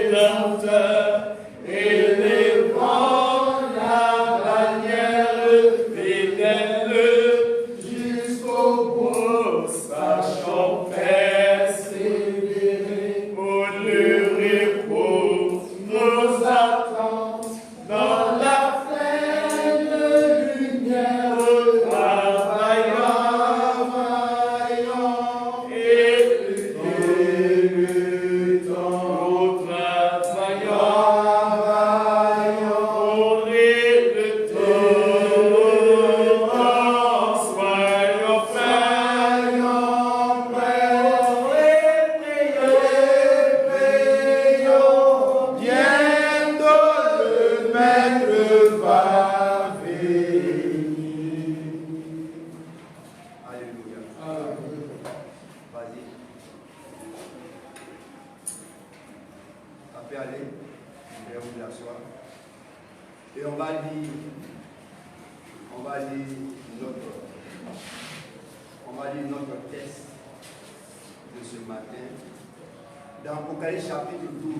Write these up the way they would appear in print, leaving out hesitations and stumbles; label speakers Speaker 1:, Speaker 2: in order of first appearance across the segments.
Speaker 1: Rédempteur, élevant la bannière fidèle jusqu'au bout, sachant persévérer pour le repos, nos attentes dans la pleine lumière, travaillant et le temps travaillant pour le temps, soyons prêts, prions, bientôt le Maître va venir.
Speaker 2: Alléluia. Vas-y. Ça peut aller. Je vais vous asseoir. Et on va lire notre texte de ce matin dans Apocalypse chapitre 12.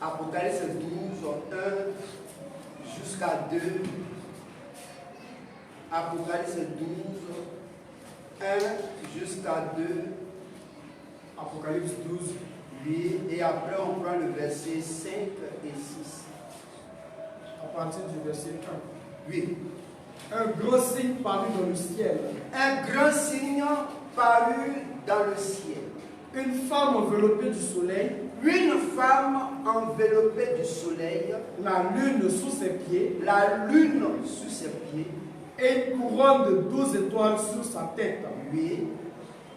Speaker 2: Apocalypse 12, 1 jusqu'à 2. Apocalypse 12, 1 jusqu'à 2.
Speaker 3: Apocalypse 12,
Speaker 2: Oui, et après on prend le verset 5 et 6.
Speaker 3: à partir du verset 1.
Speaker 2: Oui.
Speaker 3: Un gros signe parut dans le ciel.
Speaker 2: Un grand signe parut dans le ciel.
Speaker 3: Une femme enveloppée du soleil,
Speaker 2: Une femme enveloppée du soleil,
Speaker 3: la lune sous ses pieds,
Speaker 2: la lune sous ses pieds.
Speaker 3: et une couronne de 12 étoiles sur sa tête.
Speaker 2: Oui.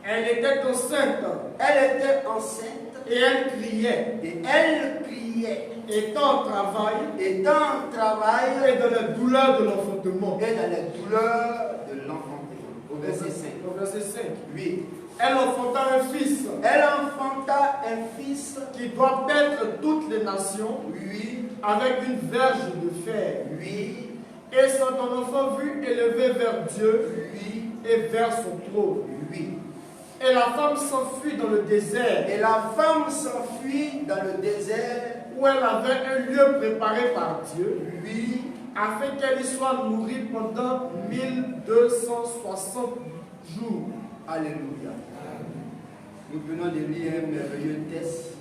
Speaker 3: Elle était enceinte
Speaker 2: Elle était enceinte
Speaker 3: et elle criait,
Speaker 2: et elle criait,
Speaker 3: étant au travail
Speaker 2: étant en travail
Speaker 3: et dans la douleur de l'enfantement.
Speaker 2: et dans les douleurs de l'enfantement. Au verset 5.
Speaker 3: Au verset 5.
Speaker 2: Oui.
Speaker 3: Elle enfanta un fils
Speaker 2: Elle enfanta un fils.
Speaker 3: qui doit paître toutes les nations
Speaker 2: Oui.
Speaker 3: avec une verge de fer.
Speaker 2: Oui.
Speaker 3: Et son enfant vut élevé vers Dieu
Speaker 2: Oui.
Speaker 3: et vers son trône.
Speaker 2: Oui.
Speaker 3: Et la femme s'enfuit dans le désert,
Speaker 2: Et la femme s'enfuit dans le désert.
Speaker 3: où elle avait un lieu préparé par Dieu,
Speaker 2: Oui.
Speaker 3: afin qu'elle y soit nourrie pendant 1260 jours.
Speaker 2: Alléluia. Nous venons de lire un merveilleux texte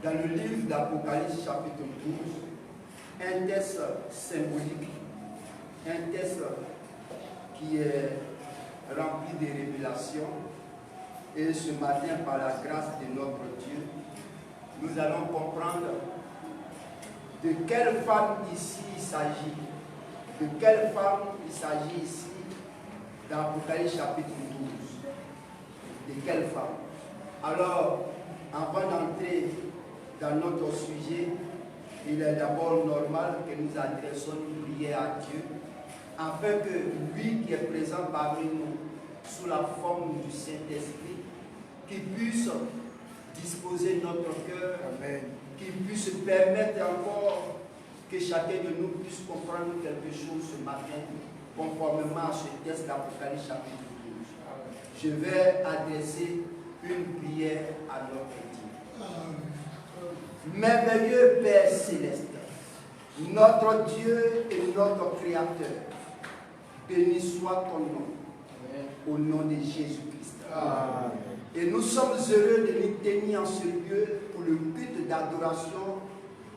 Speaker 2: dans le livre d'Apocalypse chapitre 12. Un texte symbolique. Un texte qui est rempli de révélations. Et ce matin, par la grâce de notre Dieu, nous allons comprendre de quelle femme ici il s'agit. De quelle femme il s'agit ici dans Apocalypse chapitre 12. De quelle femme? Alors, avant d'entrer dans notre sujet, il est d'abord normal que nous adressions une prière à Dieu, afin que lui qui est présent parmi nous, sous la forme du Saint-Esprit, qui puisse disposer notre cœur, qui puisse permettre encore que chacun de nous puisse comprendre quelque chose ce matin, conformément à ce texte d'Apocalypse chapitre 12. Je vais adresser une prière à notre Dieu. Merveilleux Père Céleste, notre Dieu et notre Créateur, béni soit ton nom, au nom de Jésus-Christ. Et nous sommes heureux de nous tenir en ce lieu pour le culte d'adoration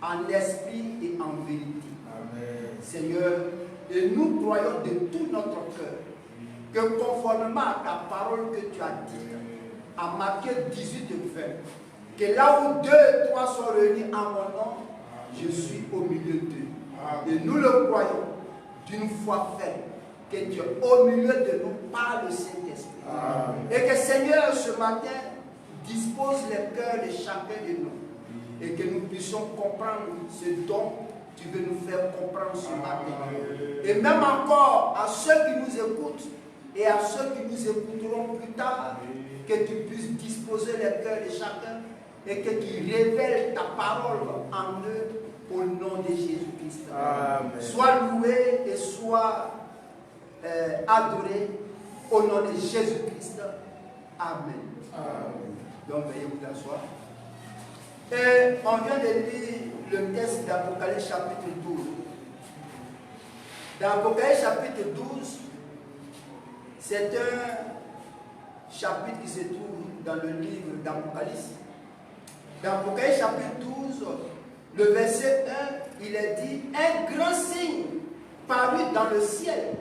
Speaker 2: en esprit et en vérité.
Speaker 3: Amen.
Speaker 2: Seigneur, et nous croyons de tout notre cœur que conformément à ta parole que tu as dit, à Matthieu 18 et 20, que là où 2 et 3 sont réunis en mon nom, je suis au milieu d'eux. Et nous le croyons d'une foi ferme, que Dieu au milieu de nous par le Saint-Esprit. Et que Seigneur, ce matin, dispose les cœurs de chacun de nous. Et que nous puissions comprendre ce dont tu veux nous faire comprendre ce matin. Et même encore à ceux qui nous écoutent et à ceux qui nous écouteront plus tard, que tu puisses disposer les cœurs de chacun et que tu révèles ta parole en eux au nom de Jésus-Christ. Sois loué et sois adoré au nom de Jésus-Christ. Amen. Donc veuillez vous asseoir. Et on vient de lire le texte d'Apocalypse chapitre 12. Dans Apocalypse chapitre 12, c'est un chapitre qui se trouve dans le livre d'Apocalypse. Dans Apocalypse chapitre 12, le verset 1, il est dit: un grand signe parut dans le ciel.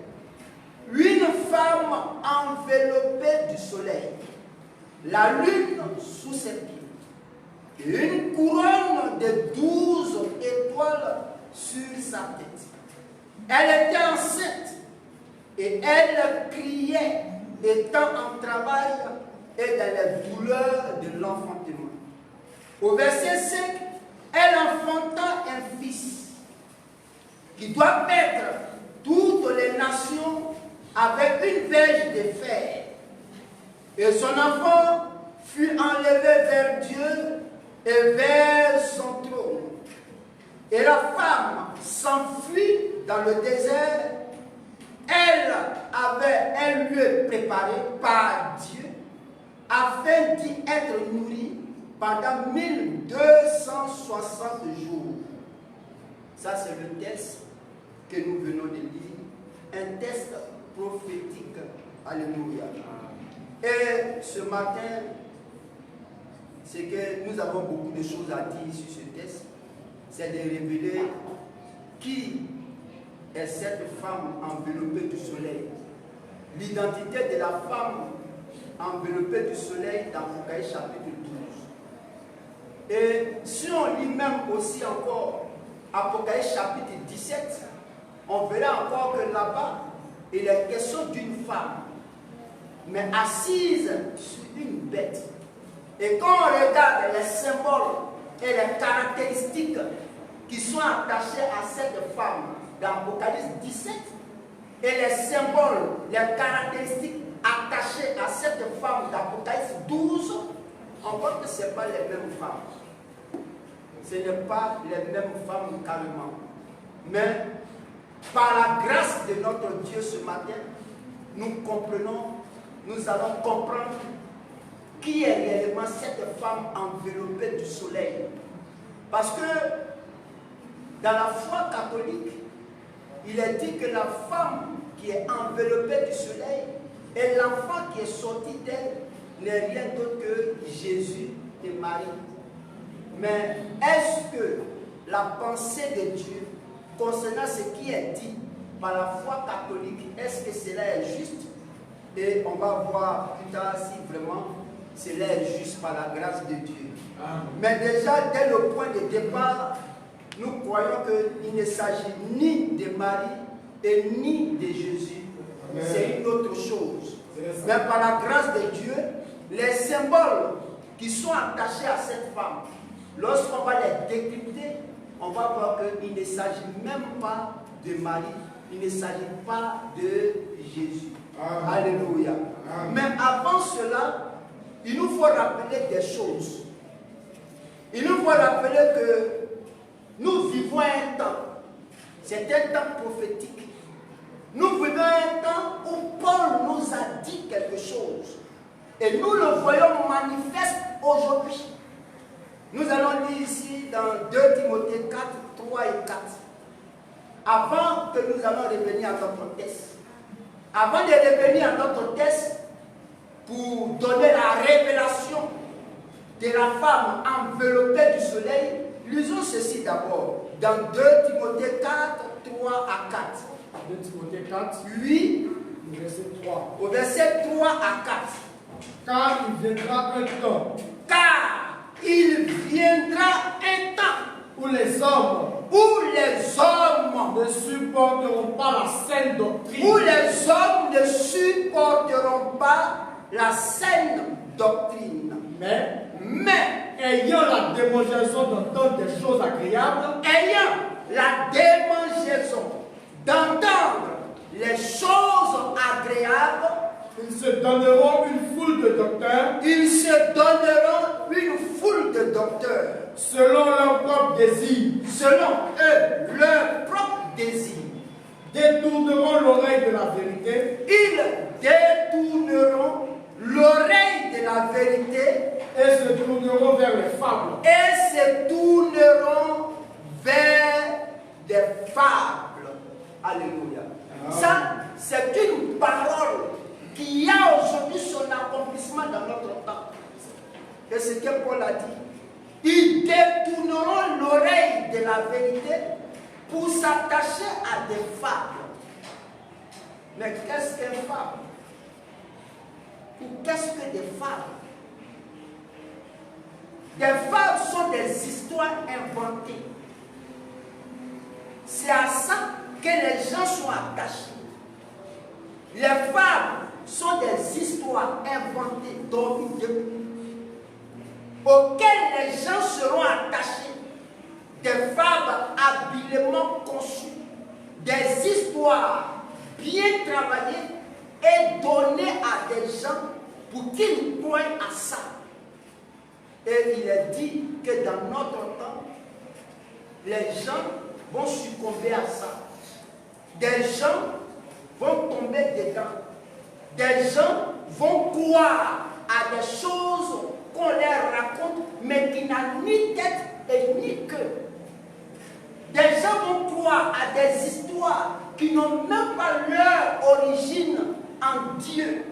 Speaker 2: Une femme enveloppée du soleil, la lune sous ses pieds, et une couronne de 12 étoiles sur sa tête. Elle était enceinte et elle criait, étant en travail et dans les douleurs de l'enfantement. Au verset 5, elle enfanta un fils qui doit mettre toutes les nations avec une verge de fer. Et son enfant fut enlevé vers Dieu et vers son trône. Et la femme s'enfuit dans le désert. Elle avait un lieu préparé par Dieu afin d'y être nourrie pendant 1260 jours. Ça, c'est le texte que nous venons de lire. Un texte prophétique. Alléluia. Et ce matin, c'est que nous avons beaucoup de choses à dire sur ce texte. C'est de révéler qui est cette femme enveloppée du soleil. L'identité de la femme enveloppée du soleil dans Apocalypse chapitre 12. Et si on lit même aussi encore Apocalypse chapitre 17, on verra encore que là-bas, il est question d'une femme, mais assise sur une bête. Et quand on regarde les symboles et les caractéristiques qui sont attachés à cette femme dans Apocalypse 17, et les symboles, les caractéristiques attachées à cette femme d'Apocalypse 12, on voit que ce n'est pas les mêmes femmes. Ce n'est pas les mêmes femmes carrément. Mais par la grâce de notre Dieu ce matin, nous comprenons, nous allons comprendre qui est réellement cette femme enveloppée du soleil. Parce que dans la foi catholique, il est dit que la femme qui est enveloppée du soleil et l'enfant qui est sorti d'elle n'est rien d'autre que Jésus et Marie. Mais est-ce que la pensée de Dieu concernant ce qui est dit par la foi catholique, est-ce que cela est juste? Et on va voir plus tard si vraiment cela est juste par la grâce de Dieu. Amen. Mais déjà, dès le point de départ, nous croyons qu'il ne s'agit ni de Marie et ni de Jésus. C'est une autre chose. Mais par la grâce de Dieu, les symboles qui sont attachés à cette femme, lorsqu'on va les décrypter, on va voir qu'il ne s'agit même pas de Marie, il ne s'agit pas de Jésus. Amen. Alléluia. Amen. Mais avant cela, il nous faut rappeler des choses. Il nous faut rappeler que nous vivons un temps, c'est un temps prophétique. Nous vivons un temps où Paul nous a dit quelque chose. Et nous le voyons manifeste aujourd'hui. Nous allons lire ici dans 2 Timothée 4, 3 et 4. Avant que nous allons revenir à notre texte. Avant de revenir à notre texte, pour donner la révélation de la femme enveloppée du soleil, lisons ceci d'abord. Dans 2 Timothée 4, 3 à 4.
Speaker 3: 2 Timothée 4,
Speaker 2: oui,
Speaker 3: verset 3.
Speaker 2: Au verset 3 à 4.
Speaker 3: Car il viendra un temps.
Speaker 2: Car il viendra un temps
Speaker 3: Où les hommes
Speaker 2: ne
Speaker 3: supporteront pas la saine doctrine.
Speaker 2: Où les hommes ne supporteront pas la saine doctrine. Mais
Speaker 3: ayant la démangeaison d'entendre des choses agréables,
Speaker 2: les choses agréables,
Speaker 3: ils se donneront une foule de docteurs. Selon leur propre désir.
Speaker 2: Selon eux, leur propre désir.
Speaker 3: Détourneront l'oreille de la vérité.
Speaker 2: Ils détourneront l'oreille de la vérité
Speaker 3: et se tourneront vers les fables.
Speaker 2: Et se Paul a dit, ils détourneront l'oreille de la vérité pour s'attacher à des fables. Mais qu'est-ce qu'une fable? Ou qu'est-ce que des fables? Des fables sont des histoires inventées. C'est à ça que les gens sont attachés. Les fables sont des histoires inventées, dormies depuis, auxquelles les gens seront attachés. Des fables habilement conçues, des histoires bien travaillées et données à des gens pour qu'ils croient à ça. Et il est dit que dans notre temps, les gens vont succomber à ça. Des gens vont tomber dedans. Des gens vont croire à des choses qu'on leur raconte, mais qui n'ont ni tête et ni queue. Des gens vont croire à des histoires qui n'ont même pas leur origine en Dieu.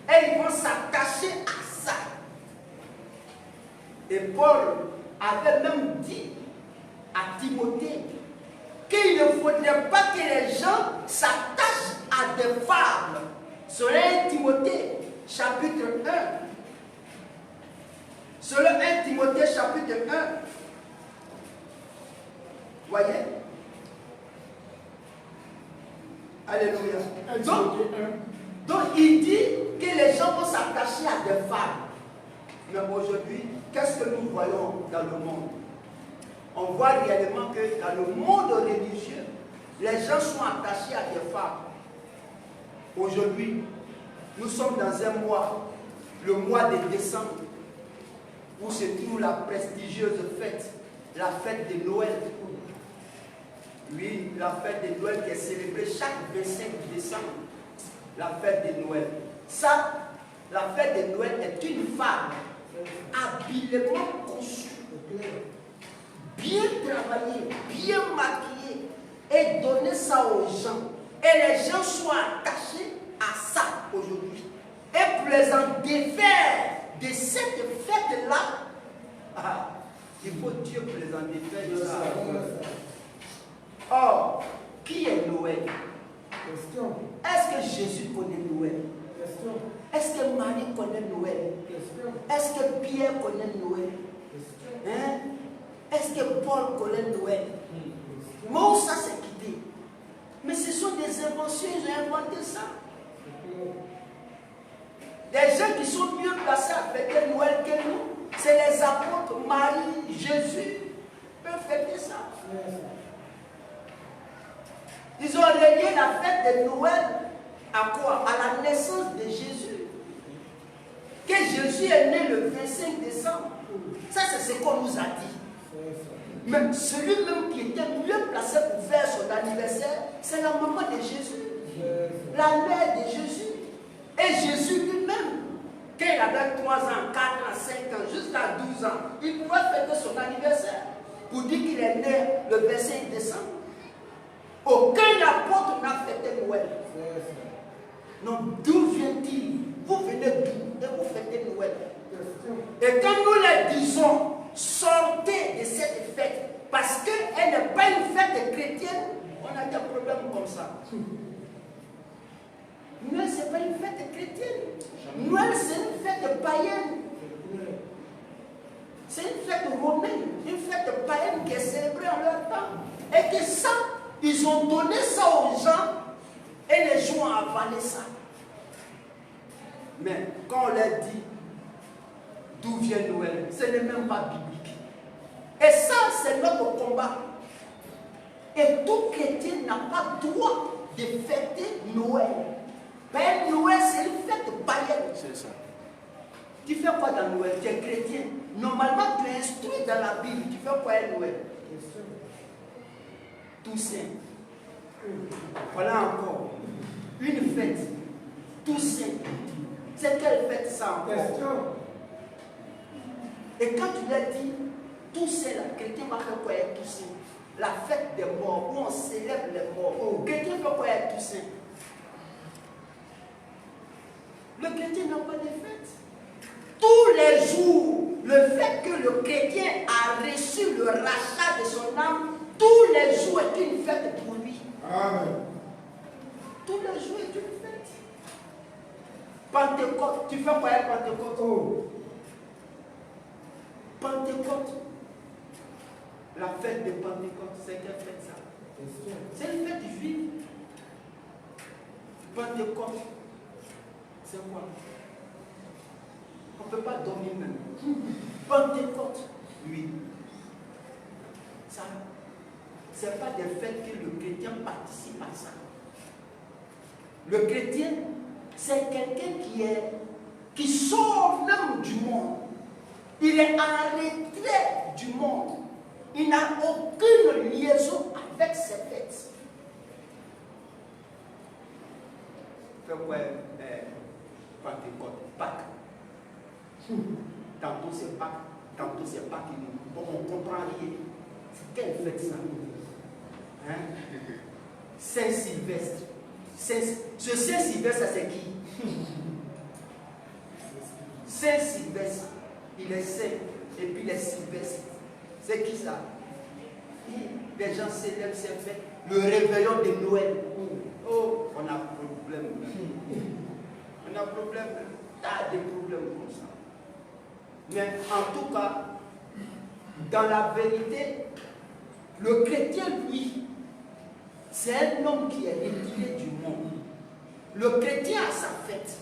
Speaker 2: Et ils vont s'attacher à ça. Et Paul avait même dit à Timothée qu'il ne faudrait pas que les gens s'attachent à des fables. Sur 1 Timothée chapitre 1. Sur le 1 Timothée chapitre 1. Voyez? Alléluia. Donc il dit que les gens vont s'attacher à des fables. Mais aujourd'hui, qu'est-ce que nous voyons dans le monde? On voit réellement que dans le monde religieux, les gens sont attachés à des fables. Aujourd'hui, nous sommes dans un mois, le mois de décembre, où se trouve la prestigieuse fête, la fête de Noël. Oui, la fête de Noël qui est célébrée chaque 25 décembre, la fête de Noël. Ça, la fête de Noël est une fable habilement conçue, bien travaillée, bien maquillée, et donner ça aux gens. Et les gens sont attachés à ça aujourd'hui. Et pour les en défaire de cette fête-là, il faut Dieu pour les en défaire de ça. Or, qui est Noël? Est-ce que Jésus connaît Noël? Est-ce que Marie connaît Noël? Est-ce que Pierre connaît Noël? Hein? Est-ce que Paul connaît Noël? Mais où ça s'est quitté? Mais ce sont des inventions, ils ont inventé ça. Les gens qui sont mieux placés à fêter Noël que nous, c'est les apôtres, Marie, Jésus, peuvent fêter ça. Ils ont relié la fête de Noël à quoi? À la naissance de Jésus. Que Jésus est né le 25 décembre. Ça, c'est ce qu'on nous a dit. Mais celui-même qui était mieux placé pour faire son anniversaire, c'est la maman de Jésus. La mère de Jésus. Et Jésus lui-même, quand il avait 3 ans, 4 ans, 5 ans, jusqu'à 12 ans, il pouvait fêter son anniversaire pour dire qu'il est né le 25 décembre. Aucun apôtre n'a fêté Noël. Donc, d'où vient-il? Vous venez d'où? Et vous fêtez Noël. Et quand nous les disons, sortez de cette fête, parce qu'elle n'est pas une fête chrétienne, on a des problèmes comme ça. Noël, ce n'est pas une fête chrétienne. Noël, c'est une fête païenne. C'est une fête romaine, une fête païenne qui est célébrée en leur temps. Et que ça, ils ont donné ça aux gens et les gens ont avalé ça. Mais quand on leur dit d'où vient Noël, ce n'est même pas biblique. Et ça, c'est notre combat. Et tout chrétien n'a pas droit de fêter Noël. Mais Noël, c'est une fête païenne. C'est ça. Tu fais quoi dans Noël? Tu es chrétien. Normalement, tu es instruit dans la Bible. Tu fais quoi à Noël? Toussaint. Voilà encore. Une fête. Toussaint. C'est quelle fête ça encore? Et quand tu l'as dit, Toussaint, le chrétien va faire quoi à Toussaint? La fête des morts, où on célèbre les morts. Le chrétien fait quoi à Toussaint? Le chrétien n'a pas de fête. Tous les jours, le fait que le chrétien a reçu le rachat de son âme, tous les jours est une fête pour lui.
Speaker 1: Amen.
Speaker 2: Tous les jours est une fête. Pentecôte, tu fais quoi avec Pentecôte?
Speaker 1: Oh.
Speaker 2: Pentecôte. La fête de Pentecôte, c'est quelle fête ça? C'est une fête juive. Pentecôte, c'est quoi? On ne peut pas dormir même. Pentecôte, oui. Ça, ce n'est pas des fêtes que le chrétien participe à ça. Le chrétien, c'est quelqu'un qui sort même du monde. Il est en retrait du monde. Il n'a aucune liaison avec ces fêtes. Fait quoi? Pentecôte, Pâques. Tantôt c'est Pâques, tantôt c'est Pâques. Bon, on ne comprend rien. C'est quelle fête ça? Hein? Saint-Sylvestre. Ce Saint-Sylvestre, c'est qui? Saint-Sylvestre, il est saint, et puis il est sylvestre. C'est qui ça? Les gens célèbrent ces fêtes. Le réveillon de Noël. Oh, on a problème. On a problème. T'as des problèmes comme ça. Mais en tout cas, dans la vérité, le chrétien, lui, c'est un homme qui est retiré du monde. Le chrétien a sa fête.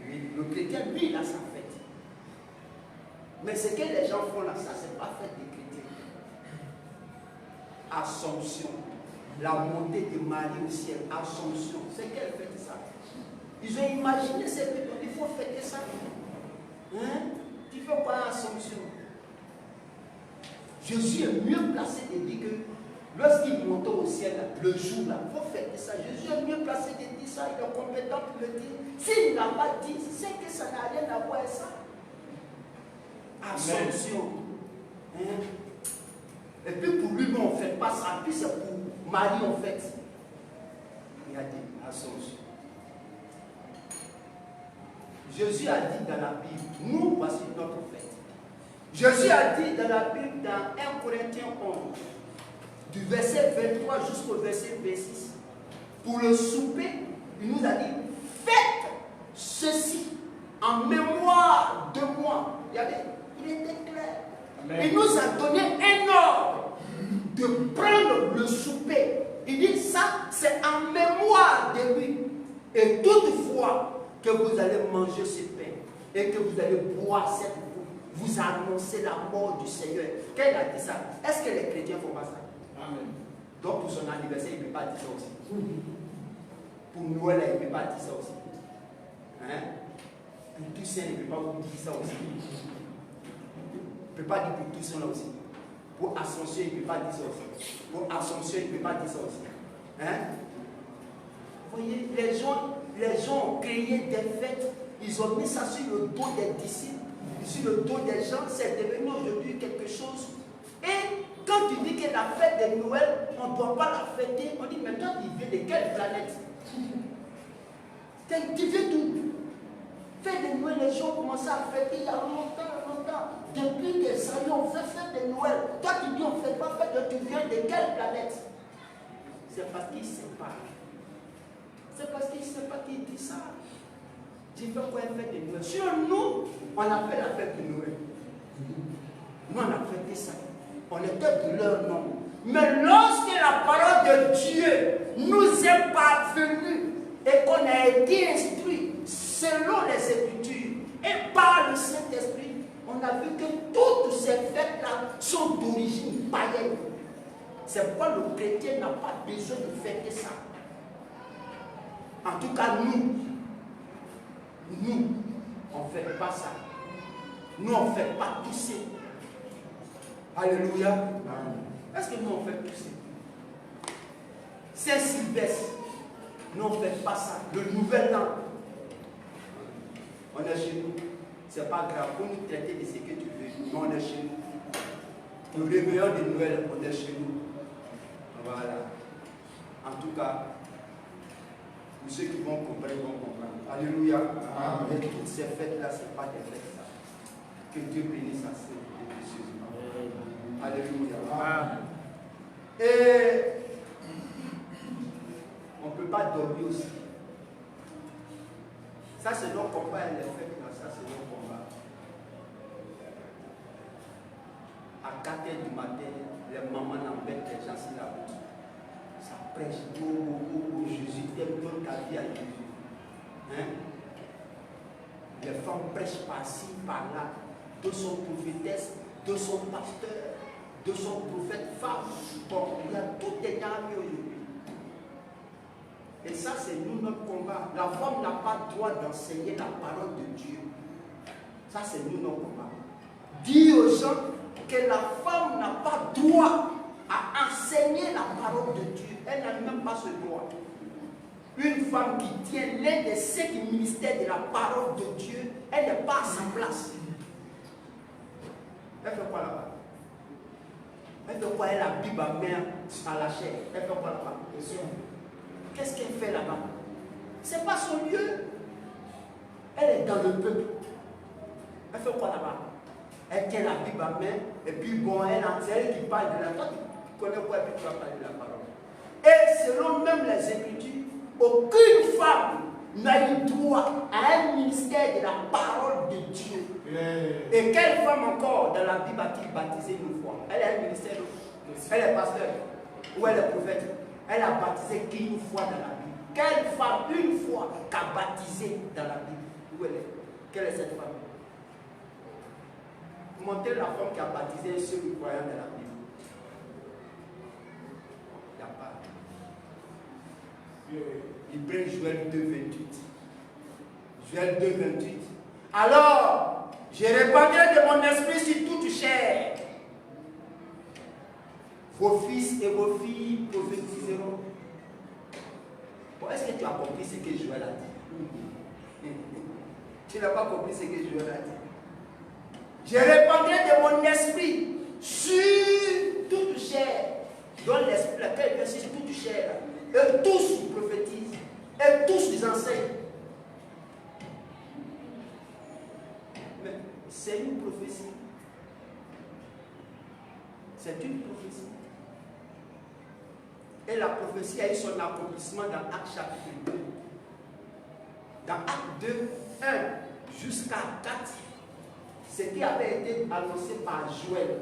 Speaker 2: Oui, le chrétien, lui, il a sa fête. Mais ce que les gens font là, ça, c'est pas fête des chrétiens. Assomption. La montée de Marie au ciel. Assomption. C'est quelle fête ça? Ils ont imaginé cette fête. Il faut fêter ça. Hein? Tu ne fais pas Assomption. Jésus est mieux placé de dire que lorsqu'il monte au ciel, le jour là, il faut fêter ça. Jésus est mieux placé de dire ça. Il est compétent pour le dire. S'il n'a pas dit, c'est que ça n'a rien à voir avec ça. Assomption. Hein? Et puis pour lui, on ne fait pas ça. Puis c'est pour Marie, on fait. Il a dit Assomption. Jésus a dit dans la Bible, nous voici notre fête. Jésus a dit dans la Bible, dans 1 Corinthiens 11, du verset 23 jusqu'au verset 26, pour le souper, il nous a dit, faites ceci en mémoire de moi. Regardez, il était clair. Amen. Il nous a donné un ordre de prendre le souper. Il dit ça, c'est en mémoire de lui. Et toutefois que vous allez manger ce pain et que vous allez boire cette coupe, vous annoncez la mort du Seigneur. Quand il a dit ça, est-ce que les chrétiens font pas ça? Amen. Donc pour son anniversaire, il ne peut pas dire ça aussi. Pour Noël, il ne peut pas dire ça aussi. Hein? Pour Toussaint, il ne peut pas vous dire ça aussi. Il ne peut pas dire pour Toussaint là aussi. Pour Assomption, il ne peut pas dire ça aussi. Pour Assomption, il ne peut pas dire ça aussi. Hein? Vous voyez, les gens ont créé des fêtes, ils ont mis ça sur le dos des disciples, sur le dos des gens, c'est devenu aujourd'hui quelque chose. Et quand tu dis que la fête de Noël, on ne doit pas la fêter, on dit, mais toi, tu viens de quelle planète? Tu viens d'où? Fête de Noël, les gens ont commencé à fêter il y a longtemps. Depuis des années, on fait fête de Noël. Toi, tu dis, on ne fait pas fête de, tu viens de quelle planète? C'est parce qu'ils ne savent pas. C'est parce qu'il ne sait pas qui dit ça. Tu fais quoi une fête de Noël? Sur nous, on a fait la fête de Noël. Nous, on a fêté ça. On était de leur nom. Mais lorsque la parole de Dieu nous est parvenue et qu'on a été instruit selon les Écritures et par le Saint-Esprit, on a vu que toutes ces fêtes-là sont d'origine païenne. C'est pourquoi le chrétien n'a pas besoin de fêter ça. En tout cas, nous, on ne fait pas ça. Nous, on ne fait pas tousser. Alléluia. Est-ce que nous, on fait tousser? Saint-Sylvestre, nous, on ne fait pas ça. Le nouvel an, on est chez nous. C'est pas grave, pour nous traiter de ce que tu veux. Nous, on est chez nous. Le réveillon de Noël, on est chez nous. Voilà. En tout cas, pour ceux qui vont comprendre, vont comprendre. Alléluia. Amen. Toutes ces fêtes-là, ce n'est pas des fêtes, ça. Que Dieu bénisse assez et précieusement. Alléluia. Et on ne peut pas dormir aussi. Ça, c'est nos combats, les frères, ça, c'est nos combats. À 4 h du matin, les mamans embêtent les gens sur la route. Ça prêche. Oh, Jésus, t'aimes donne ta vie à Jésus. Hein? Les femmes prêchent par-ci, par-là. De son prophétesse, de son pasteur, de son prophète femme. Bon, il y a tout est armé aujourd'hui. Et ça, c'est nous notre combat. La femme n'a pas le droit d'enseigner la parole de Dieu. Ça, c'est nous notre combat. Dis aux gens que la femme n'a pas droit à enseigner la parole de Dieu. Elle n'a même pas ce droit. Une femme qui tient l'un des 5 ministères de la parole de Dieu, elle n'est pas à sa place. Elle fait quoi là-bas? Elle fait quoi? Elle a la Bible à main à la chair. Elle fait quoi là-bas? Qu'est-ce qu'elle fait là-bas? Ce n'est pas son lieu. Elle est dans le peuple. Elle fait quoi là-bas? Elle tient la Bible à main, et puis bon, c'est elle qui parle de la parole. Tu connais quoi, et puis tu vas parler de la parole. Et selon même les Écritures, aucune femme n'a eu droit à un ministère de la parole de Dieu. Et quelle femme encore dans la Bible a-t-il baptisé une fois? Elle a un ministère, elle est pasteur, ou elle est prophète. Elle a baptisé qu'une fois dans la Bible. Quelle femme, une fois, qu'a baptisé dans la Bible? Où elle est? Quelle est cette femme? Montrez la femme qui a baptisé un seul croyant dans la Bible. Il n'y a pas. Il prend Joël 2, 28. Joël 2, 28. Alors, je répandrai de mon esprit sur toute chair. Vos fils et vos filles prophétiseront. Bon, est-ce que tu as compris ce que Joël a dit? Tu n'as pas compris ce que Joël a dit. Je répandrai de mon esprit sur toute chair. Dans l'esprit, laquelle vient sur toute chair. Et tous prophétisent. Et tous les enseignent. Mais c'est une prophétie. C'est une prophétie. Et la prophétie a eu son accomplissement dans Actes chapitre 2. Dans Actes 2, 1 jusqu'à 4, ce qui avait été annoncé par Joël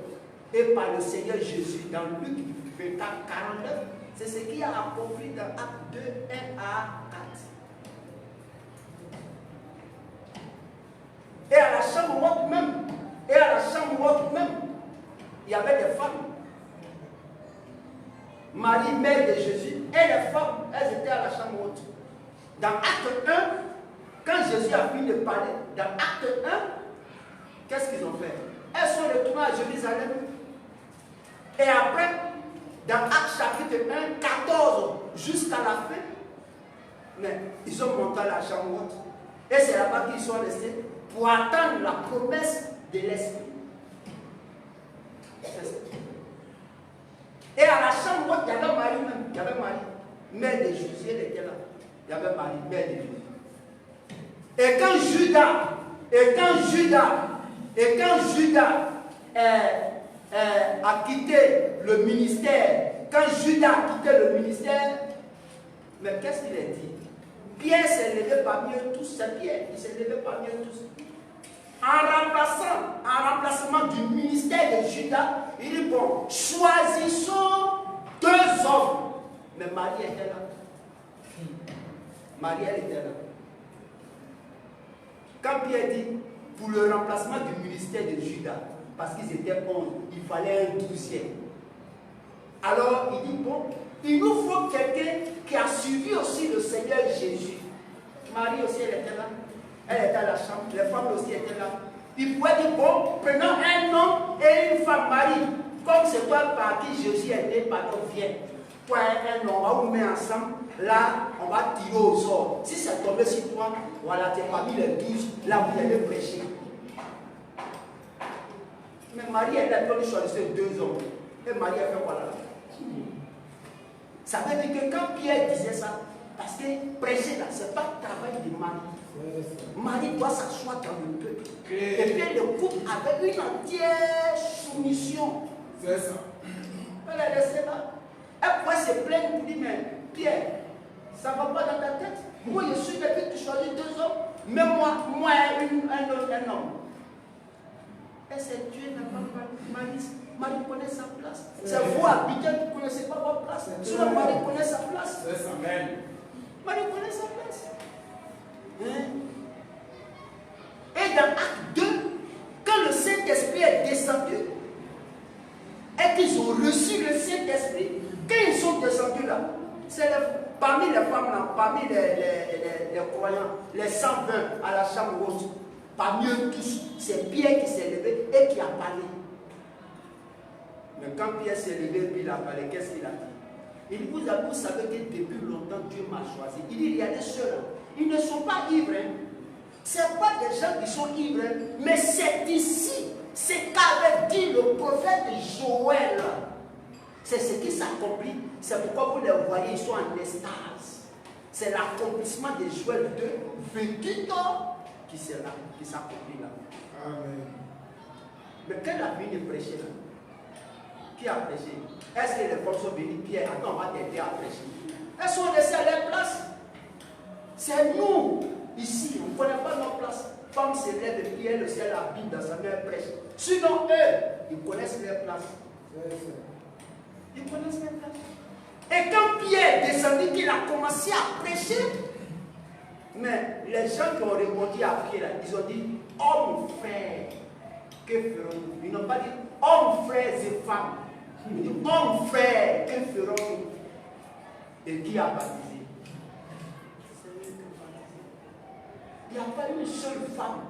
Speaker 2: et par le Seigneur Jésus dans Luc 24, 49, c'est ce qui a accompli dans Actes 2, 1 à 4. Et à la chambre haute même, il y avait des femmes. Marie, mère de Jésus, et les femmes, elles étaient à la chambre haute. Dans Acte 1, quand Jésus a fini de parler, dans Acte 1, qu'est-ce qu'ils ont fait? Elles sont retournées à Jérusalem. Et après, dans Acte chapitre 1, 14 jusqu'à la fin, mais ils ont monté à la chambre haute. Et c'est là-bas qu'ils sont restés pour attendre la promesse de l'Esprit. Et à la chambre haute, il y avait Marie même. Il y avait Marie, mère de Jésus, elle était là. Il y avait Marie, mère de Jésus. Et quand Judas a quitté le ministère, mais qu'est-ce qu'il a dit? Pierre s'est levé parmi eux tous, c'est Pierre, il s'est levé parmi eux tous. En remplacement du ministère de Judas, il dit bon, choisissons 2 hommes. Mais Marie était là. Marie, elle était là. Quand Pierre dit pour le remplacement du ministère de Judas, parce qu'ils étaient 11, il fallait un 12e. Alors il dit bon, il nous faut quelqu'un qui a suivi aussi le Seigneur Jésus. Marie aussi, elle était là. Elle était à la chambre, les femmes aussi étaient là. Il pouvait dire bon, prenons un homme et une femme, Marie. Comme c'est toi par qui Jésus est né, pardon, viens. Toi un homme, on va vous mettre ensemble. Là, on va tirer au sort. Si c'est tombé sur toi, voilà, tu es parmi les 12, là vous allez prêcher. Mais Marie, elle a donné choisir 2 hommes. Et Marie a fait quoi là? Ça veut dire que quand Pierre disait ça, parce que prêcher là, ce n'est pas le travail de Marie. Marie doit s'asseoir dans le peuple. Et puis le couple avec une entière soumission.
Speaker 3: C'est ça.
Speaker 2: Elle est laissée là. Elle pourrait se plaindre pour dire, mais Pierre, ça ne va pas dans ta tête. Moi, je suis depuis que tu choisis 2 hommes. Mais moi un homme. Et c'est Dieu n'a pas Marie connaît sa place. C'est vous, Abidjan, qui ne connaissez pas votre place. Sinon, Marie connaît sa place.
Speaker 3: C'est ça. Amen.
Speaker 2: Marie connaît sa place. Hein? Et dans Acte 2, quand le Saint-Esprit est descendu, et qu'ils ont reçu le Saint-Esprit, quand ils sont descendus là, c'est parmi les femmes là, parmi les croyants, les 120 à la chambre rose, parmi eux tous, c'est Pierre qui s'est levé et qui a parlé. Mais quand Pierre s'est levé et il a parlé, qu'est-ce qu'il a dit? Il dit, vous savez que depuis longtemps Dieu m'a choisi. Il dit, regardez ceux-là, ils ne sont pas ivres. Hein. Ce n'est pas des gens qui sont ivres, hein, mais c'est ici, c'est qu'avait dit le prophète Joël. C'est ce qui s'accomplit. C'est pourquoi vous les voyez, ils sont en extase. C'est l'accomplissement de Joël 2, 28 ans qui s'accomplit là. Amen. Mais quel a fini de prêcher là? Qui a prêché? Est-ce que les femmes sont venues? Pierre, attends, on va t'aider à prêcher. Elles sont laissées à leur place. C'est nous, ici, on ne connaît pas nos places. Femme se lève et Pierre, le ciel habite dans sa main prêche. Sinon, eux, ils connaissent leur place. Ils connaissent leur place. Et quand Pierre est descendu, qu'il a commencé à prêcher, mais les gens qui ont répondu à Pierre, ils ont dit, hommes, frères, que ferons-nous? Ils n'ont pas dit, hommes, frères et femmes. Ils ont dit, hommes, frères, que ferons-nous? Et qui a baptisé? Il n'y a pas une seule femme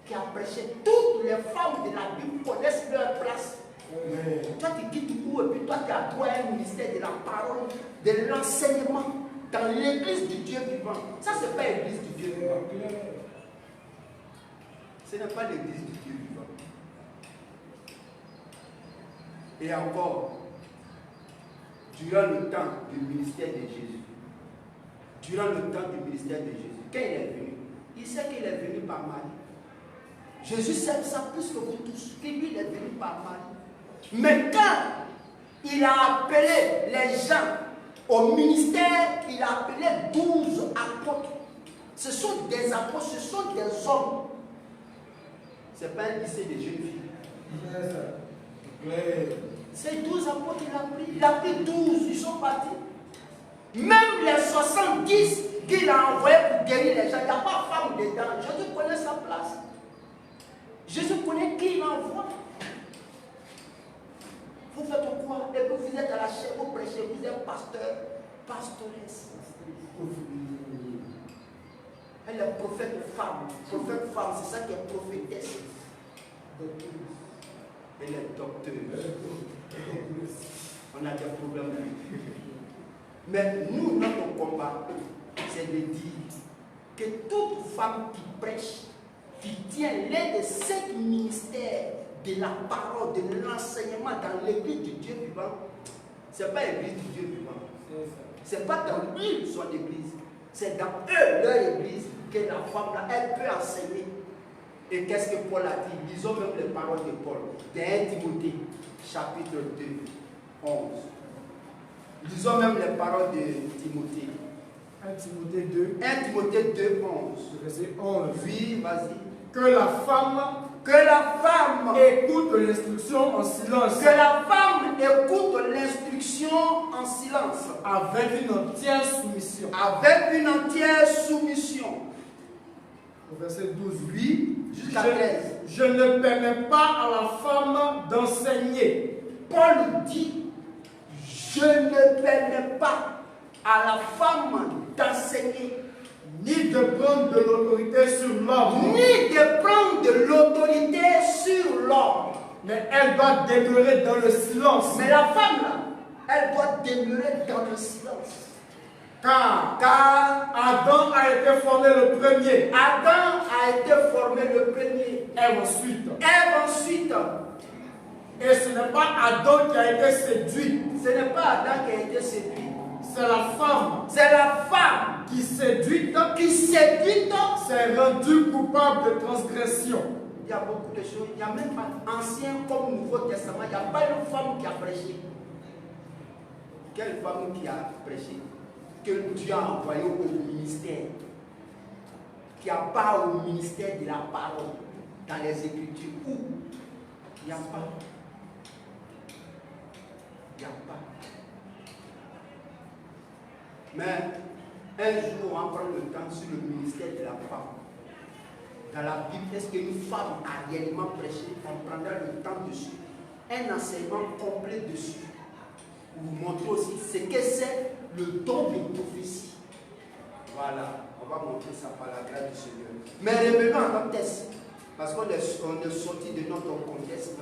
Speaker 2: qui a prêché. Toutes les femmes de la Bible connaissent leur place. Amen. Toi, tu quittes où et puis toi, tu as droit à un ministère de la parole, de l'enseignement dans l'église du Dieu vivant. Ça, ce n'est pas l'église du Dieu vivant. Ce n'est pas l'église du Dieu vivant. Et encore, durant le temps du ministère de Jésus, quand il est venu, il sait qu'il est venu par Marie. Jésus sait ça plus que vous tous, qu'il lui est venu par Marie. Mais quand il a appelé les gens au ministère, il a appelé 12 apôtres. Ce sont des apôtres, ce sont des hommes. Ce n'est pas un lycée de jeunes filles. Ces 12 apôtres, il a pris 12, ils sont partis. Même les 70 qu'il a envoyés pour guérir les gens, il n'y a pas de femme dedans. Jésus connaît sa place. Jésus connaît qui il envoie. Vous faites quoi? Et puis vous êtes à la chair, vous prêchez, vous êtes pasteur, pastoresse. Elle est prophète femme. Prophète femme, c'est ça qui est prophétesse. Elle est docteur. On a des problèmes. Mais nous, notre combat, c'est de dire que toute femme qui prêche, qui tient l'un des 5 ministères de la parole, de l'enseignement dans l'église du Dieu vivant, ce n'est pas l'église du Dieu vivant. Ce n'est pas dans lui son église. C'est dans eux, leur église, que la femme, là, elle peut enseigner. Et qu'est-ce que Paul a dit? Lisons même les paroles de Paul. De 1 Timothée, chapitre 2, 11. Lisons même les paroles de Timothée.
Speaker 3: 1 Timothée 2.
Speaker 2: 1 Timothée 2, 11.
Speaker 3: Verset 11.
Speaker 2: Oui, vas-y.
Speaker 3: Que la femme écoute l'instruction en silence.
Speaker 2: Que la femme écoute l'instruction en silence.
Speaker 3: Avec une entière soumission.
Speaker 2: Avec une entière soumission.
Speaker 3: Au verset 12. Oui.
Speaker 2: Jusqu'à 13.
Speaker 3: Je ne permets pas à la femme d'enseigner.
Speaker 2: Paul dit, je ne permets pas à la femme d'enseigner,
Speaker 3: ni de prendre de l'autorité sur l'homme,
Speaker 2: ni de prendre de l'autorité sur l'homme.
Speaker 3: Mais elle doit demeurer dans le silence.
Speaker 2: Mais la femme, là, elle doit demeurer dans le silence.
Speaker 3: Car
Speaker 2: Adam
Speaker 3: a été formé le premier.
Speaker 2: Adam a été formé le premier.
Speaker 3: Ève ensuite.
Speaker 2: Et ce n'est pas Adam qui a été séduit. Ce n'est pas Adam qui a été séduit.
Speaker 3: C'est la femme
Speaker 2: C'est la femme
Speaker 3: qui séduite
Speaker 2: séduite.
Speaker 3: s'est rendue coupable de transgression.
Speaker 2: Il y a beaucoup de choses. Il n'y a même pas Ancien comme Nouveau Testament. Il n'y a pas une femme qui a prêché. Quelle femme qui a prêché? Que Dieu a envoyé au ministère. Qui a part au ministère de la parole. Dans les Écritures. Où? Il n'y a pas. Il n'y a pas. Mais un jour, on va prendre le temps sur le ministère de la femme. Dans la Bible, est-ce qu'une femme a réellement prêché? On prendra le temps dessus. Un enseignement complet dessus. Pour vous montrer aussi ce que c'est le don de prophétie. Voilà, on va montrer ça par la grâce du Seigneur. Mais revenons à notre texte. Parce qu'on est sorti de notre contexte.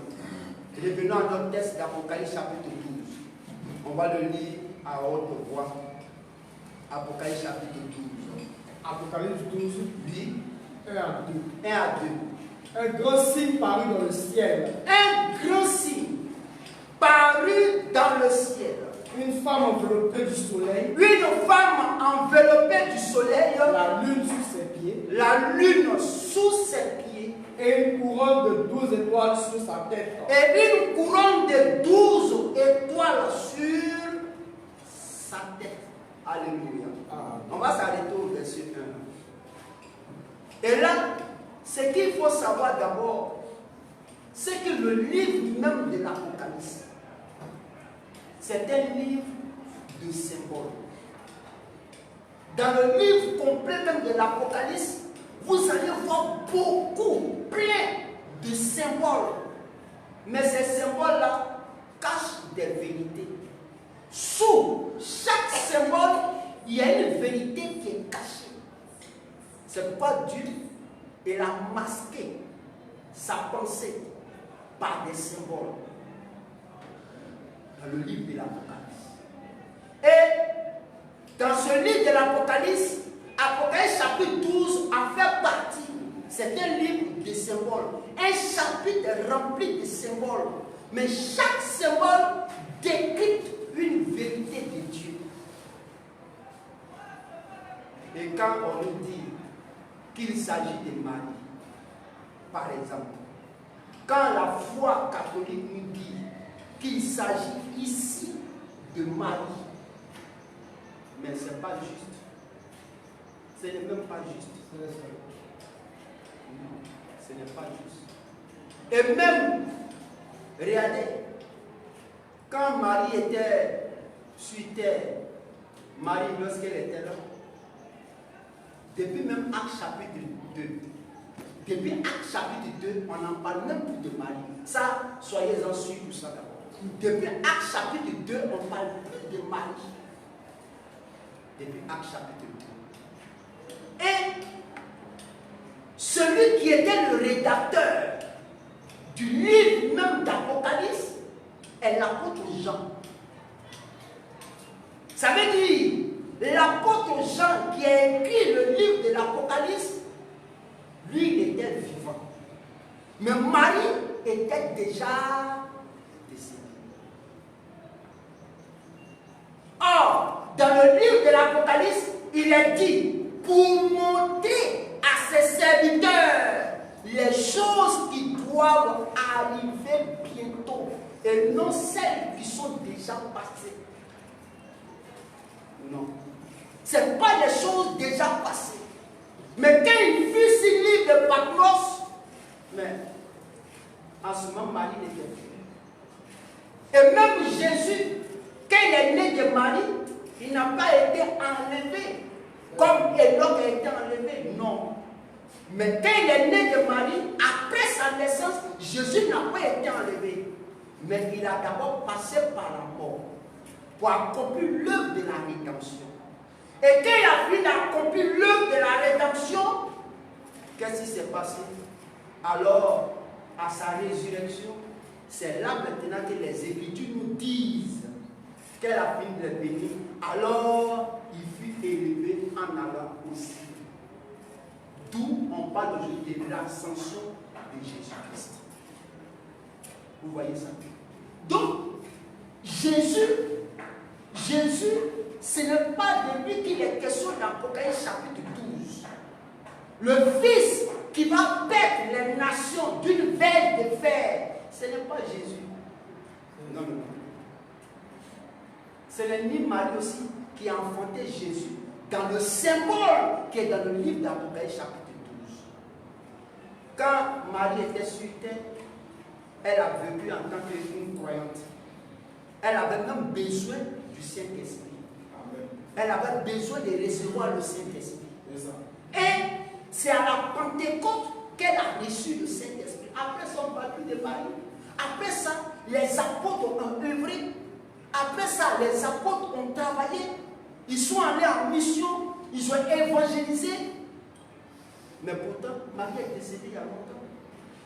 Speaker 2: Revenons à notre texte d'Apocalypse chapitre 12. On va le lire à haute voix. Apocalypse chapitre 12.
Speaker 3: Apocalypse 12,
Speaker 2: Oui.
Speaker 3: 1 à 2.
Speaker 2: 1 à 2.
Speaker 3: Un grand signe parut dans le ciel.
Speaker 2: Un grand signe parut dans le ciel.
Speaker 3: Une femme enveloppée du soleil.
Speaker 2: Une femme enveloppée du soleil.
Speaker 3: La lune sous ses pieds.
Speaker 2: La lune sous ses pieds.
Speaker 3: Et une couronne de 12 étoiles sur sa tête.
Speaker 2: Et une couronne de 12 étoiles sur sa tête. Alléluia. On va s'arrêter au verset 1. Et là, ce qu'il faut savoir d'abord, c'est que le livre même de l'Apocalypse, c'est un livre de symboles. Dans le livre complet même de l'Apocalypse, vous allez voir beaucoup, plein de symboles. Mais ces symboles-là cachent des vérités. Sous chaque symbole, il y a une vérité qui est cachée. C'est pourquoi Dieu, il a masqué sa pensée par des symboles dans le livre de l'Apocalypse. Et dans ce livre de l'Apocalypse, Apocalypse chapitre 12 en fait partie. C'est un livre de symboles. Un chapitre rempli de symboles. Mais chaque symbole décrit une vérité de Dieu. Et quand on nous dit qu'il s'agit de Marie, par exemple, quand la foi catholique nous dit qu'il s'agit ici de Marie, mais ce n'est pas juste. Ce n'est même pas juste. Ce n'est pas juste. Et même, regardez, quand Marie était sur terre, Marie, lorsqu'elle était là, depuis même Acte chapitre 2, depuis Acte chapitre 2, on n'en parle même plus de Marie. Ça, soyez-en sûrs pour ça d'abord. Depuis Acte chapitre 2, on ne parle plus de Marie. Depuis Acte chapitre 2. Et celui qui était le rédacteur du livre même d'Apocalypse est l'apôtre Jean. Ça veut dire, l'apôtre Jean qui a écrit le livre de l'Apocalypse, lui, il était vivant. Mais Marie était déjà décédée. Or, dans le livre de l'Apocalypse, il est dit, pour montrer à ses serviteurs les choses qui doivent arriver bientôt et non celles qui sont déjà passées. Non. Ce n'est pas les choses déjà passées. Mais quand il fut sur l'île de Patmos, mais en ce moment, Marie n'était plus. Et même Jésus, quand il est né de Marie, il n'a pas été enlevé comme Enoch a été enlevé. Non. Mais quand il est né de Marie, après sa naissance, Jésus n'a pas été enlevé. Mais il a d'abord passé par la mort pour accomplir l'œuvre de la rédemption. Et quand il a fini d'accomplir l'œuvre de la rédemption, qu'est-ce qui s'est passé? Alors, à sa résurrection, c'est là maintenant que les Écritures nous disent qu'elle a fini de bénir. Alors, il fut élevé en allant au ciel. D'où on parle aujourd'hui de l'ascension de Jésus-Christ. Vous voyez ça? Donc, Jésus Jésus, ce n'est pas de lui qu'il est question dans Apocalypse chapitre 12. Le Fils qui va paître les nations d'une veille de fer, ce n'est pas Jésus. Non, non, non. Ce n'est ni Marie aussi qui a enfanté Jésus dans le symbole qui est dans le livre d'Apocalypse chapitre 12. Quand Marie était sur terre, elle a vécu en tant qu'une croyante. Elle avait même besoin du Saint-Esprit. Elle avait besoin de recevoir le Saint-Esprit. Et c'est à la Pentecôte qu'elle a reçu le Saint-Esprit. Après son baptême de Marie, après ça, les apôtres ont œuvré. Après ça, les apôtres ont travaillé. Ils sont allés en mission. Ils ont évangélisé. Mais pourtant, Marie est décédée il y a longtemps.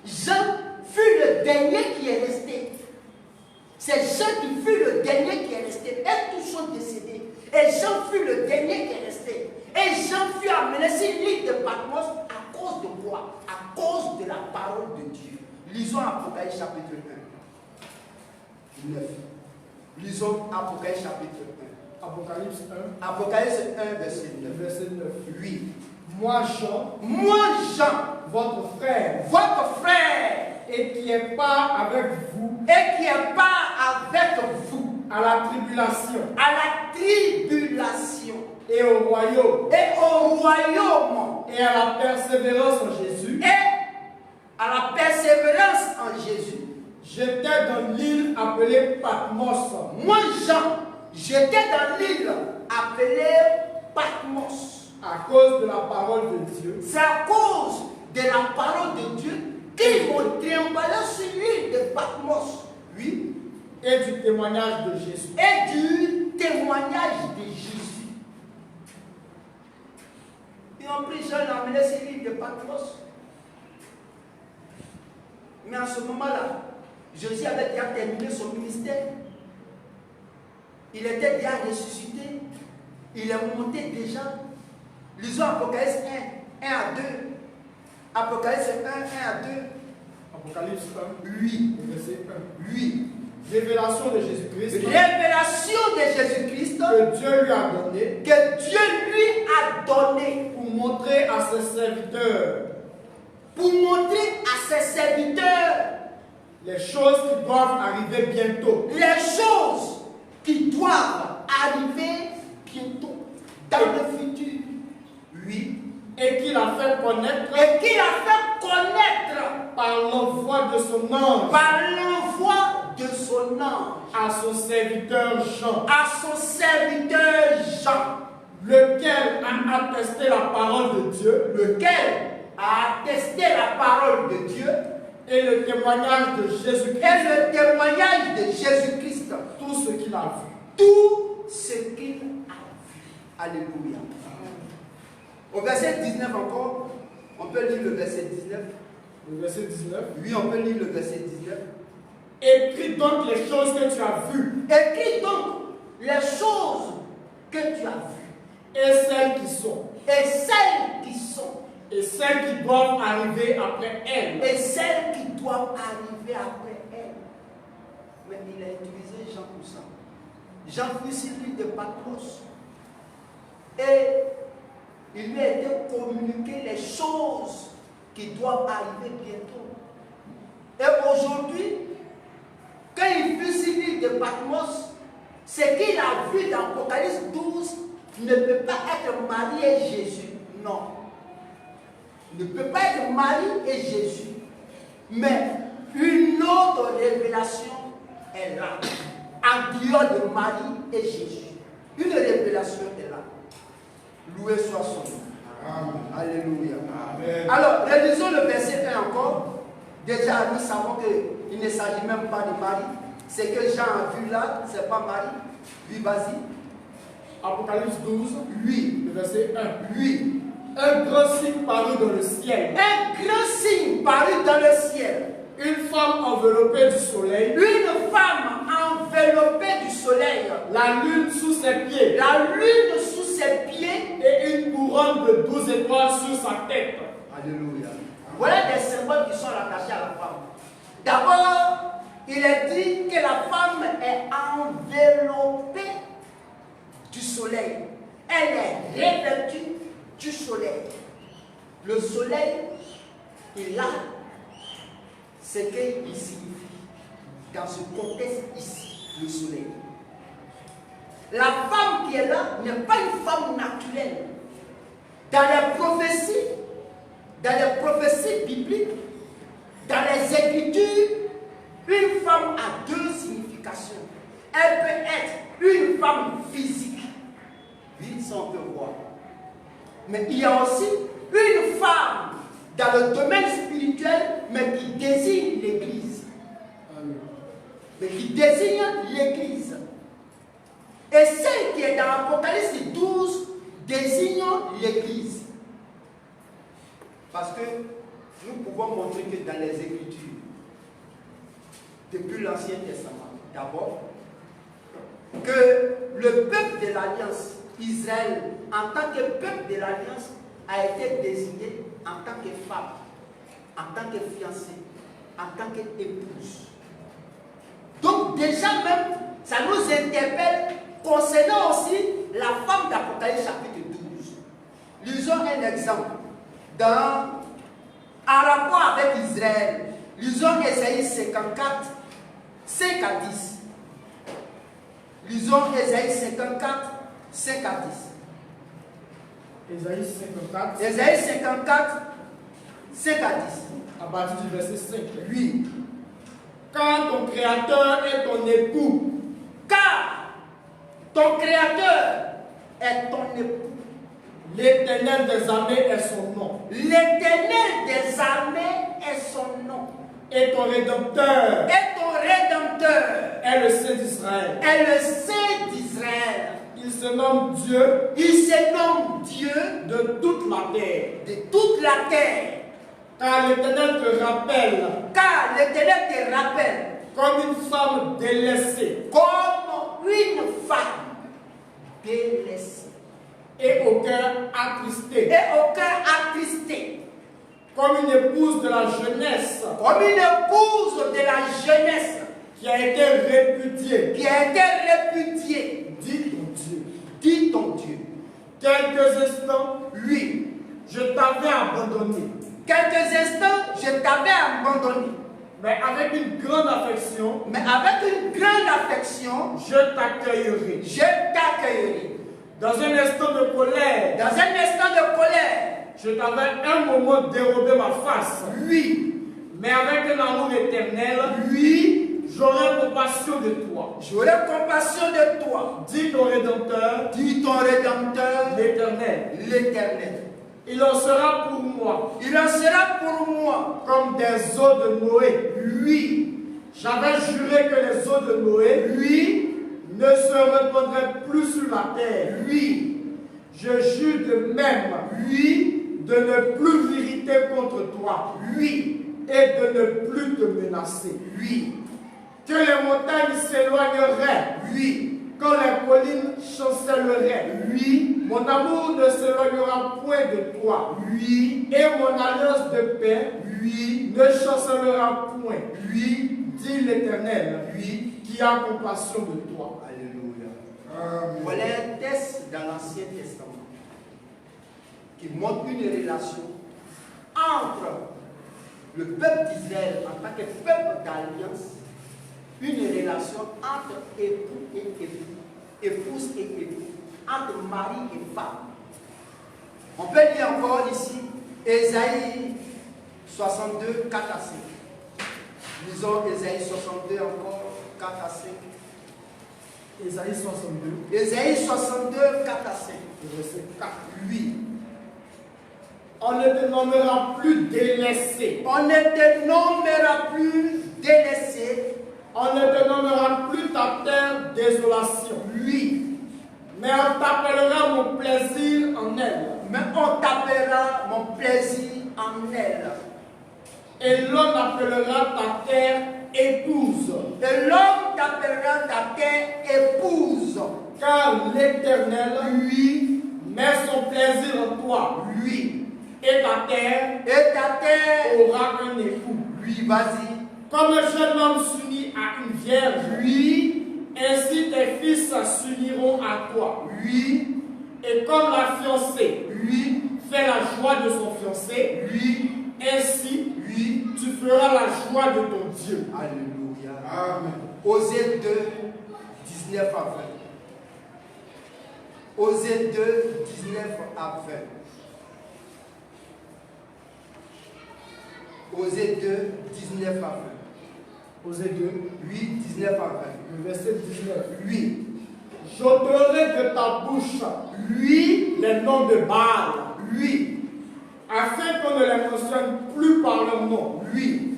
Speaker 2: Jean fut le dernier qui est resté. C'est Jean qui fut le dernier qui est resté. Et tous sont décédés. Et Jean fut le dernier qui est resté. Et Jean fut amené sur l'île de Patmos à cause de quoi? À cause de la parole de Dieu. Lisons Apocalypse chapitre 1. 9. Lisons Apocalypse chapitre 1.
Speaker 3: Apocalypse 1.
Speaker 2: Apocalypse 1, verset 9.
Speaker 3: Verset 9.
Speaker 2: Oui.
Speaker 3: Moi, Jean, votre frère, et qui est pas avec vous, à la tribulation, et au royaume, et à la persévérance en Jésus, j'étais dans l'île appelée Patmos.
Speaker 2: Moi, Jean, j'étais dans l'île appelée Patmos.
Speaker 3: À cause de la parole de Dieu.
Speaker 2: C'est à cause de la parole de Dieu qu'ils m'ont trimballé sur l'île de Patmos. Oui.
Speaker 3: Et du témoignage de Jésus.
Speaker 2: Et du témoignage de Jésus. Ils ont pris Jean et l'ont emmené sur l'île de Patmos. Mais à ce moment-là, Jésus avait déjà terminé son ministère. Il était déjà ressuscité. Il est monté déjà. Lisons Apocalypse 1, 1 à 2. Apocalypse 1, 1 à 2.
Speaker 3: Apocalypse 1.
Speaker 2: Oui.
Speaker 3: Verset 1.
Speaker 2: Oui.
Speaker 3: Révélation de Jésus-Christ.
Speaker 2: Révélation de Jésus-Christ.
Speaker 3: Que Dieu lui a donné.
Speaker 2: Que Dieu lui a donné.
Speaker 3: Pour montrer à ses serviteurs.
Speaker 2: Pour montrer à ses serviteurs.
Speaker 3: Les choses qui doivent arriver bientôt.
Speaker 2: Les choses qui doivent arriver bientôt. Dans le futur. Oui.
Speaker 3: Et qu'il a fait connaître.
Speaker 2: Et qu'il a fait connaître.
Speaker 3: Par l'envoi de son ange.
Speaker 2: Par l'envoi de son ange.
Speaker 3: À son serviteur Jean.
Speaker 2: À son serviteur Jean.
Speaker 3: Lequel a attesté la parole de Dieu.
Speaker 2: Lequel a attesté la parole de Dieu.
Speaker 3: Et le témoignage de Jésus-Christ.
Speaker 2: Et le témoignage de Jésus-Christ.
Speaker 3: Tout ce qu'il a vu.
Speaker 2: Tout ce qu'il a vu. Alléluia. Au verset 19 encore, on peut lire le verset 19.
Speaker 3: Le verset 19.
Speaker 2: Oui, on peut lire le verset 19.
Speaker 3: Écris donc les choses que tu as vues.
Speaker 2: Écris donc les choses que tu as vues.
Speaker 3: Et celles qui sont.
Speaker 2: Et celles qui sont.
Speaker 3: Et celles qui doivent arriver après elles.
Speaker 2: Et celles qui doivent arriver après elles. Mais il a utilisé Jean pour ça. Jean fut sur l'île de Patmos. Et il lui a été communiqué les choses qui doivent arriver bientôt. Et aujourd'hui, quand il fut sur l'île de Patmos, ce qu'il a vu dans Apocalypse 12 ne peut pas être Marie et Jésus. Non. Ne peut pas être Marie et Jésus. Mais une autre révélation est là. En dehors de Marie et Jésus. Une révélation est là. Loué soit son nom. Alléluia. Amen. Alors, relisons le verset 1 encore. Déjà, nous savons qu'il ne s'agit même pas de Marie. Ce que Jean a vu là, ce n'est pas Marie. Oui, vas-y.
Speaker 3: Apocalypse 12.
Speaker 2: Oui.
Speaker 3: Le verset 1.
Speaker 2: Oui.
Speaker 3: Un grand signe parut dans le ciel.
Speaker 2: Un grand signe parut dans le ciel.
Speaker 3: Une femme enveloppée du soleil.
Speaker 2: Une femme enveloppée du soleil.
Speaker 3: La lune sous ses pieds.
Speaker 2: La lune sous ses pieds.
Speaker 3: Et une couronne de 12 étoiles sur sa tête.
Speaker 2: Alléluia. Voilà des symboles qui sont rattachés à la femme. D'abord, il est dit que la femme est enveloppée du soleil. Elle est revêtue du soleil. Le soleil est là. Ce qu'il signifie dans ce contexte ici, le soleil. La femme qui est là n'est pas une femme naturelle. Dans les prophéties bibliques, dans les Écritures, une femme a deux significations. Elle peut être une femme physique. Oui, ça on peut voir. Mais il y a aussi une femme dans le domaine spirituel, mais qui désigne l'Église. Mais qui désigne l'Église. Et celle qui est dans l'Apocalypse 12 désigne l'Église. Parce que nous pouvons montrer que dans les Écritures, depuis l'Ancien Testament, d'abord, que le peuple de l'Alliance, Israël, en tant que peuple de l'Alliance, a été désigné en tant que femme, en tant que fiancée, en tant qu'épouse. Donc déjà même, ça nous interpelle concernant aussi la femme d'Apocalypse chapitre 12. Lisons un exemple. En rapport avec Israël, lisons Ésaïe 54, 5 à 10. Lisons Ésaïe 54, 5 à 10.
Speaker 3: Ésaïe 54.
Speaker 2: Ésaïe 54, 5 à 10.
Speaker 3: À partir du verset 5.
Speaker 2: Oui.
Speaker 3: Quand ton Créateur est ton époux,
Speaker 2: Car ton Créateur est ton époux.
Speaker 3: l'Éternel des armées est son nom.
Speaker 2: L'Éternel des armées est son nom.
Speaker 3: Et ton Rédempteur
Speaker 2: Et ton Rédempteur
Speaker 3: est le Saint d'Israël.
Speaker 2: est le Saint d'Israël.
Speaker 3: Il se nomme Dieu
Speaker 2: Il se nomme Dieu
Speaker 3: de toute la terre.
Speaker 2: de toute la terre.
Speaker 3: Car l'Éternel te rappelle
Speaker 2: Car l'Éternel te rappelle
Speaker 3: comme une femme délaissée
Speaker 2: comme une femme délaissée
Speaker 3: et au cœur attristé,
Speaker 2: et au cœur attristé,
Speaker 3: comme une épouse de la jeunesse
Speaker 2: comme une épouse de la jeunesse
Speaker 3: qui a été répudiée.
Speaker 2: qui a été répudiée.
Speaker 3: Dis ton Dieu.
Speaker 2: Dis ton Dieu.
Speaker 3: Quelques instants,
Speaker 2: Oui.
Speaker 3: je t'avais abandonné,
Speaker 2: Quelques instants, je t'avais abandonné.
Speaker 3: mais avec une grande affection,
Speaker 2: Mais avec une grande affection,
Speaker 3: je t'accueillerai.
Speaker 2: je t'accueillerai.
Speaker 3: Dans un instant de colère,
Speaker 2: Dans un instant de colère,
Speaker 3: je t'avais un moment dérobé ma face,
Speaker 2: oui,
Speaker 3: mais avec un amour éternel,
Speaker 2: oui,
Speaker 3: j'aurai compassion de toi.
Speaker 2: j'aurai compassion de toi.
Speaker 3: Dis ton Rédempteur,
Speaker 2: Dis ton Rédempteur,
Speaker 3: l'Éternel.
Speaker 2: l'Éternel.
Speaker 3: Il en sera pour moi
Speaker 2: Il en sera pour moi.
Speaker 3: comme des eaux de Noé.
Speaker 2: Oui,
Speaker 3: J'avais juré que les eaux de Noé
Speaker 2: oui,
Speaker 3: ne se répandraient plus sur la terre.
Speaker 2: oui,
Speaker 3: Je jure de même
Speaker 2: oui,
Speaker 3: de ne plus m'irriter contre toi
Speaker 2: oui,
Speaker 3: et de ne plus te menacer.
Speaker 2: oui,
Speaker 3: Que les montagnes s'éloigneraient,
Speaker 2: oui,
Speaker 3: quand les collines chancelleraient.
Speaker 2: oui,
Speaker 3: Mon amour ne s'éloignera point de toi,
Speaker 2: oui,
Speaker 3: et mon alliance de paix
Speaker 2: oui,
Speaker 3: ne chancellera point.
Speaker 2: oui,
Speaker 3: Dit l'Éternel,
Speaker 2: oui.
Speaker 3: qui a compassion de toi.
Speaker 2: Alléluia. Voilà un texte dans l'Ancien Testament qui montre une relation entre le peuple d'Israël en tant que peuple d'alliance, une relation entre époux et époux, épouse et époux, entre mari et femme. On peut lire encore ici Ésaïe 62, 4 à 5. Lisons Ésaïe 62 encore, 4 à 5.
Speaker 3: Ésaïe 62,
Speaker 2: Ésaïe 62, 4 à 5.
Speaker 3: verset 4.
Speaker 2: Oui.
Speaker 3: On ne te nommera plus délaissé.
Speaker 2: On ne te nommera plus délaissé.
Speaker 3: On ne te nommera plus ta terre désolation.
Speaker 2: Oui.
Speaker 3: Mais on t'appellera mon plaisir en elle.
Speaker 2: Mais on t'appellera mon plaisir en elle.
Speaker 3: Et l'homme appellera ta terre épouse.
Speaker 2: Et l'homme t'appellera ta terre épouse.
Speaker 3: Car l'Éternel,
Speaker 2: Oui.
Speaker 3: met son plaisir en toi.
Speaker 2: Oui.
Speaker 3: Et ta terre
Speaker 2: Et ta terre.
Speaker 3: aura un époux.
Speaker 2: Oui, vas-y.
Speaker 3: Comme un jeune homme s'unit à une vierge,
Speaker 2: Oui.
Speaker 3: ainsi tes fils s'uniront à toi.
Speaker 2: Oui,
Speaker 3: Et comme la fiancée
Speaker 2: oui,
Speaker 3: fait la joie de son fiancé,
Speaker 2: oui,
Speaker 3: ainsi
Speaker 2: oui.
Speaker 3: tu feras la joie de ton Dieu.
Speaker 2: Alléluia.
Speaker 1: Amen.
Speaker 2: Osée 2, 19 à 20. Osée 2, 19 à 20. Osée 2, 19 à 20.
Speaker 3: Osée 2,
Speaker 2: Oui, 19 à 20.
Speaker 3: le verset 19.
Speaker 2: Oui,
Speaker 3: J'ôterai de ta bouche
Speaker 2: oui,
Speaker 3: les noms de Baal,
Speaker 2: oui,
Speaker 3: afin qu'on ne les mentionne plus par leur nom.
Speaker 2: oui.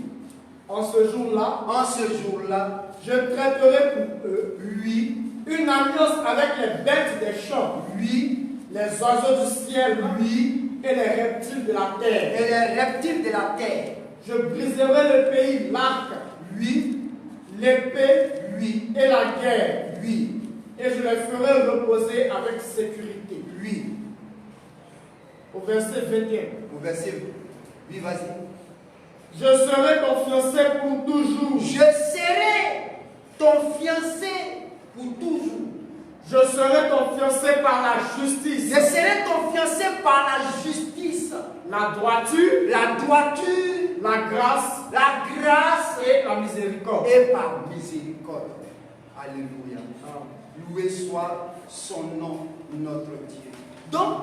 Speaker 3: En ce jour-là,
Speaker 2: En ce jour-là,
Speaker 3: je traiterai pour eux
Speaker 2: oui,
Speaker 3: une alliance avec les bêtes des champs,
Speaker 2: oui,
Speaker 3: les oiseaux du ciel
Speaker 2: oui,
Speaker 3: et les reptiles de la terre.
Speaker 2: et les reptiles de la terre.
Speaker 3: Je briserai le pays, l'arc,
Speaker 2: Oui,
Speaker 3: l'épée
Speaker 2: oui,
Speaker 3: et la guerre,
Speaker 2: oui,
Speaker 3: et je les ferai reposer avec sécurité.
Speaker 2: oui.
Speaker 3: Au verset 21.
Speaker 2: Au verset, oui, vas-y.
Speaker 3: Je serai ton fiancé pour toujours.
Speaker 2: Je serai ton fiancé pour toujours.
Speaker 3: Je serai ton fiancé par la justice,
Speaker 2: Je serai ton fiancé par la justice,
Speaker 3: la droiture,
Speaker 2: la droiture,
Speaker 3: la grâce
Speaker 2: la grâce
Speaker 3: et la miséricorde.
Speaker 2: et par miséricorde. Alléluia. Loué soit son nom, notre Dieu. Donc,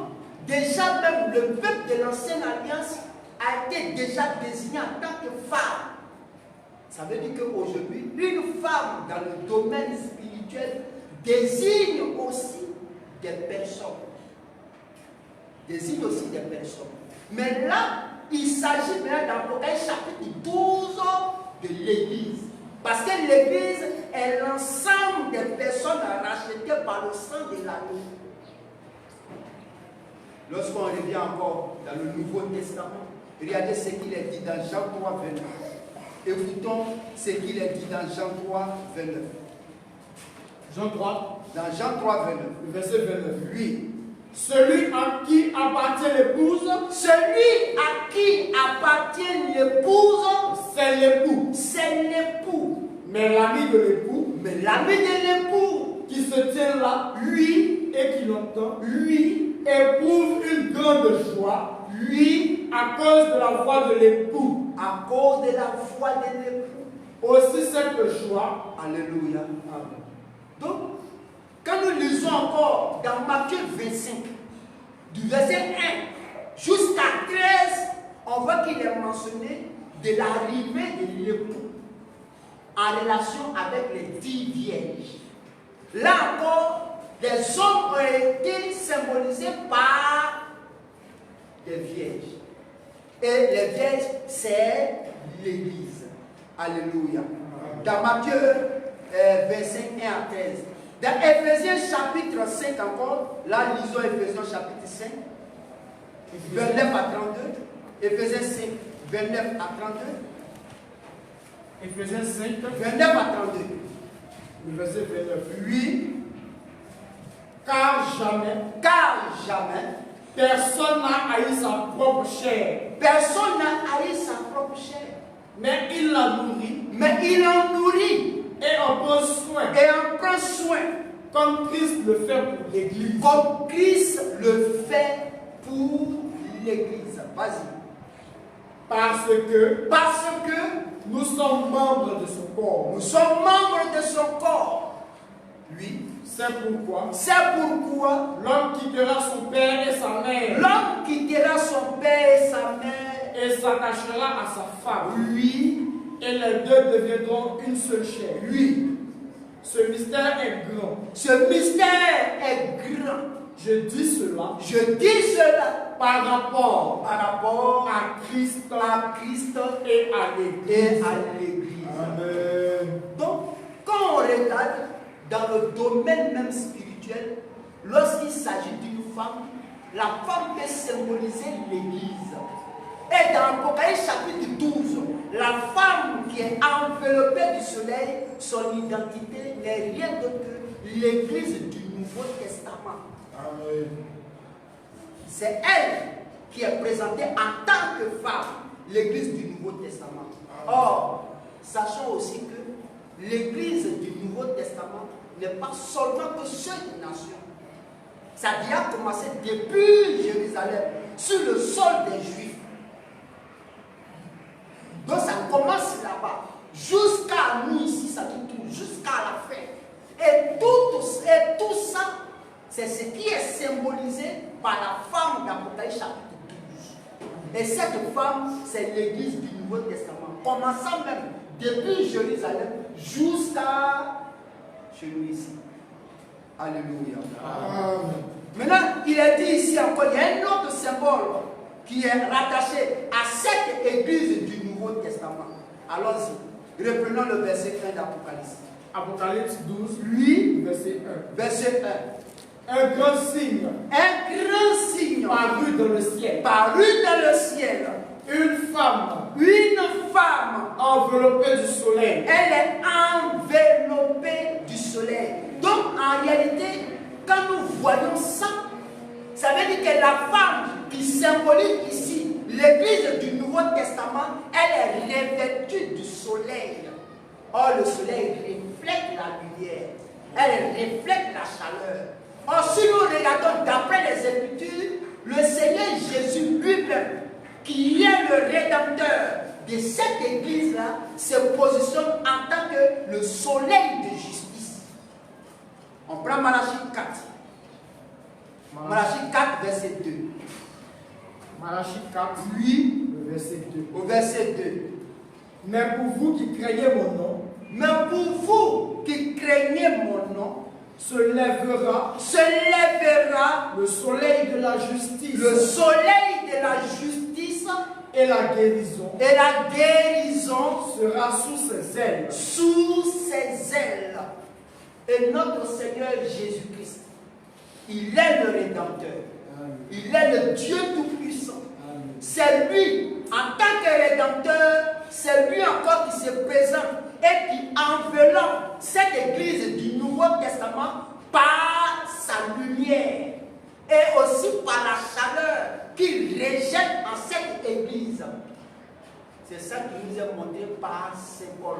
Speaker 2: déjà même le peuple de l'ancienne alliance a été déjà désigné en tant que femme. Ça veut dire qu'aujourd'hui, une femme dans le domaine spirituel désigne aussi des personnes. Désigne aussi des personnes. Mais là, il s'agit maintenant d'Apocalypse chapitre 12 de l'Église. Parce que l'Église est l'ensemble des personnes rachetées par le sang de l'agneau. Lorsqu'on revient encore dans le Nouveau Testament, regardez ce qu'il est dit dans Jean 3, 29. Écoutons ce qu'il est dit dans Jean 3, 29.
Speaker 3: Jean 3,
Speaker 2: Dans Jean 3, 29.
Speaker 3: le verset 29.
Speaker 2: Oui.
Speaker 3: Celui à qui appartient l'épouse,
Speaker 2: Celui à qui appartient l'épouse,
Speaker 3: c'est l'époux.
Speaker 2: c'est l'époux.
Speaker 3: Mais l'ami de l'époux,
Speaker 2: Mais l'ami de l'époux,
Speaker 3: qui se tient là
Speaker 2: lui,
Speaker 3: et qui l'entend,
Speaker 2: lui,
Speaker 3: éprouve une grande joie,
Speaker 2: lui,
Speaker 3: à cause de la voix de l'époux.
Speaker 2: à cause de la foi de l'époux.
Speaker 3: Aussi cette joie.
Speaker 2: Alléluia. Donc, quand nous lisons encore dans Matthieu 25, du verset 1 jusqu'à 13, on voit qu'il est mentionné de l'arrivée de l'époux en relation avec les 10 vierges. Là encore, les hommes ont été symbolisés par des vierges. Et les vierges, c'est l'Église. Alléluia. Dans Matthieu 25, 1 à 13. Dans Éphésiens chapitre 5 encore, là lisons Éphésiens chapitre 5, 29 à 32. Éphésiens 5, 29 à 32.
Speaker 3: Éphésiens 5,
Speaker 2: 29 à 32.
Speaker 3: le verset 29.
Speaker 2: Oui,
Speaker 3: Car jamais personne n'a haï sa propre chair,
Speaker 2: personne n'a haï sa propre chair,
Speaker 3: mais il la nourrit
Speaker 2: mais il en nourrit
Speaker 3: et en prend soin,
Speaker 2: et en prend soin,
Speaker 3: comme Christ le fait pour l'Église.
Speaker 2: comme Christ le fait pour l'Église. Vas-y.
Speaker 3: Parce que
Speaker 2: Parce que
Speaker 3: nous sommes membres de son corps.
Speaker 2: nous sommes membres de son corps. Lui,
Speaker 3: C'est pourquoi
Speaker 2: c'est pourquoi
Speaker 3: l'homme quittera son père et sa mère
Speaker 2: l'homme quittera son père et sa mère,
Speaker 3: et s'attachera à sa femme,
Speaker 2: lui,
Speaker 3: et les deux deviendront une seule chair.
Speaker 2: lui.
Speaker 3: Ce mystère est grand.
Speaker 2: Ce mystère est grand.
Speaker 3: Je dis cela
Speaker 2: Je dis cela
Speaker 3: par rapport
Speaker 2: par rapport
Speaker 3: à Christ
Speaker 2: à Christ
Speaker 3: et à
Speaker 2: et
Speaker 3: l'Église.
Speaker 2: à l'Église.
Speaker 3: Amen.
Speaker 2: Donc, quand on regarde dans le domaine même spirituel, lorsqu'il s'agit d'une femme, la femme peut symboliser l'Église. Et dans Apocalypse chapitre 12, la femme qui est enveloppée du soleil, son identité n'est rien d'autre que l'Église du Nouveau Testament.
Speaker 3: Amen.
Speaker 2: C'est elle qui est présentée en tant que femme, l'Église du Nouveau Testament. Or, sachons aussi que l'Église du Nouveau Testament n'est n'est pas seulement que seule nation. Ça a déjà commencé depuis Jérusalem, sur le sol des Juifs. Donc ça commence là-bas, jusqu'à nous ici, ça tourne jusqu'à la fin. Et tout ça, c'est ce qui est symbolisé par la femme d'Apocalypse chapitre 12. Et cette femme, c'est l'église du Nouveau Testament, commençant même depuis Jérusalem jusqu'à chez nous ici. Alléluia. Amen. Maintenant, il est dit ici encore, il y a un autre symbole qui est rattaché à cette église du Nouveau Testament. Allons-y. Reprenons le verset 1 d'Apocalypse.
Speaker 3: Apocalypse 12,
Speaker 2: Lui,
Speaker 3: verset 1.
Speaker 2: Verset 1.
Speaker 3: Un grand signe.
Speaker 2: Un grand signe.
Speaker 3: Paru dans le ciel.
Speaker 2: Paru dans le ciel.
Speaker 3: Une femme.
Speaker 2: Une femme.
Speaker 3: Enveloppée du soleil.
Speaker 2: Elle est enveloppée du soleil. Donc en réalité, quand nous voyons ça, ça veut dire que la femme qui symbolise ici l'église du Nouveau Testament, elle est revêtue du soleil. Or, le soleil reflète la lumière. Elle reflète la chaleur. Or, si nous regardons d'après les Écritures, le Seigneur Jésus lui-même, qui est le rédempteur de cette église-là, se positionne en tant que le soleil de justice. On prend Malachie 4. Malachie 4, verset 2.
Speaker 3: Malachie 4,
Speaker 2: Lui,
Speaker 3: le verset 2.
Speaker 2: au verset 2.
Speaker 3: Mais pour vous qui craignez mon nom,
Speaker 2: qui craignez mon nom,
Speaker 3: se lèvera
Speaker 2: le
Speaker 3: soleil de la justice.
Speaker 2: Le soleil de la justice
Speaker 3: et la guérison.
Speaker 2: Et la guérison
Speaker 3: sera sous ses ailes.
Speaker 2: Sous ses ailes. Et notre Seigneur Jésus-Christ, il est le Rédempteur. Amen. Il est le Dieu Tout-Puissant. C'est lui, en tant que Rédempteur, c'est lui encore qui se présente et qui enveloppe cette église du Nouveau Testament par sa lumière et aussi par la chaleur qu'il rejette en cette église. C'est ça qui nous est montré par Saint Paul.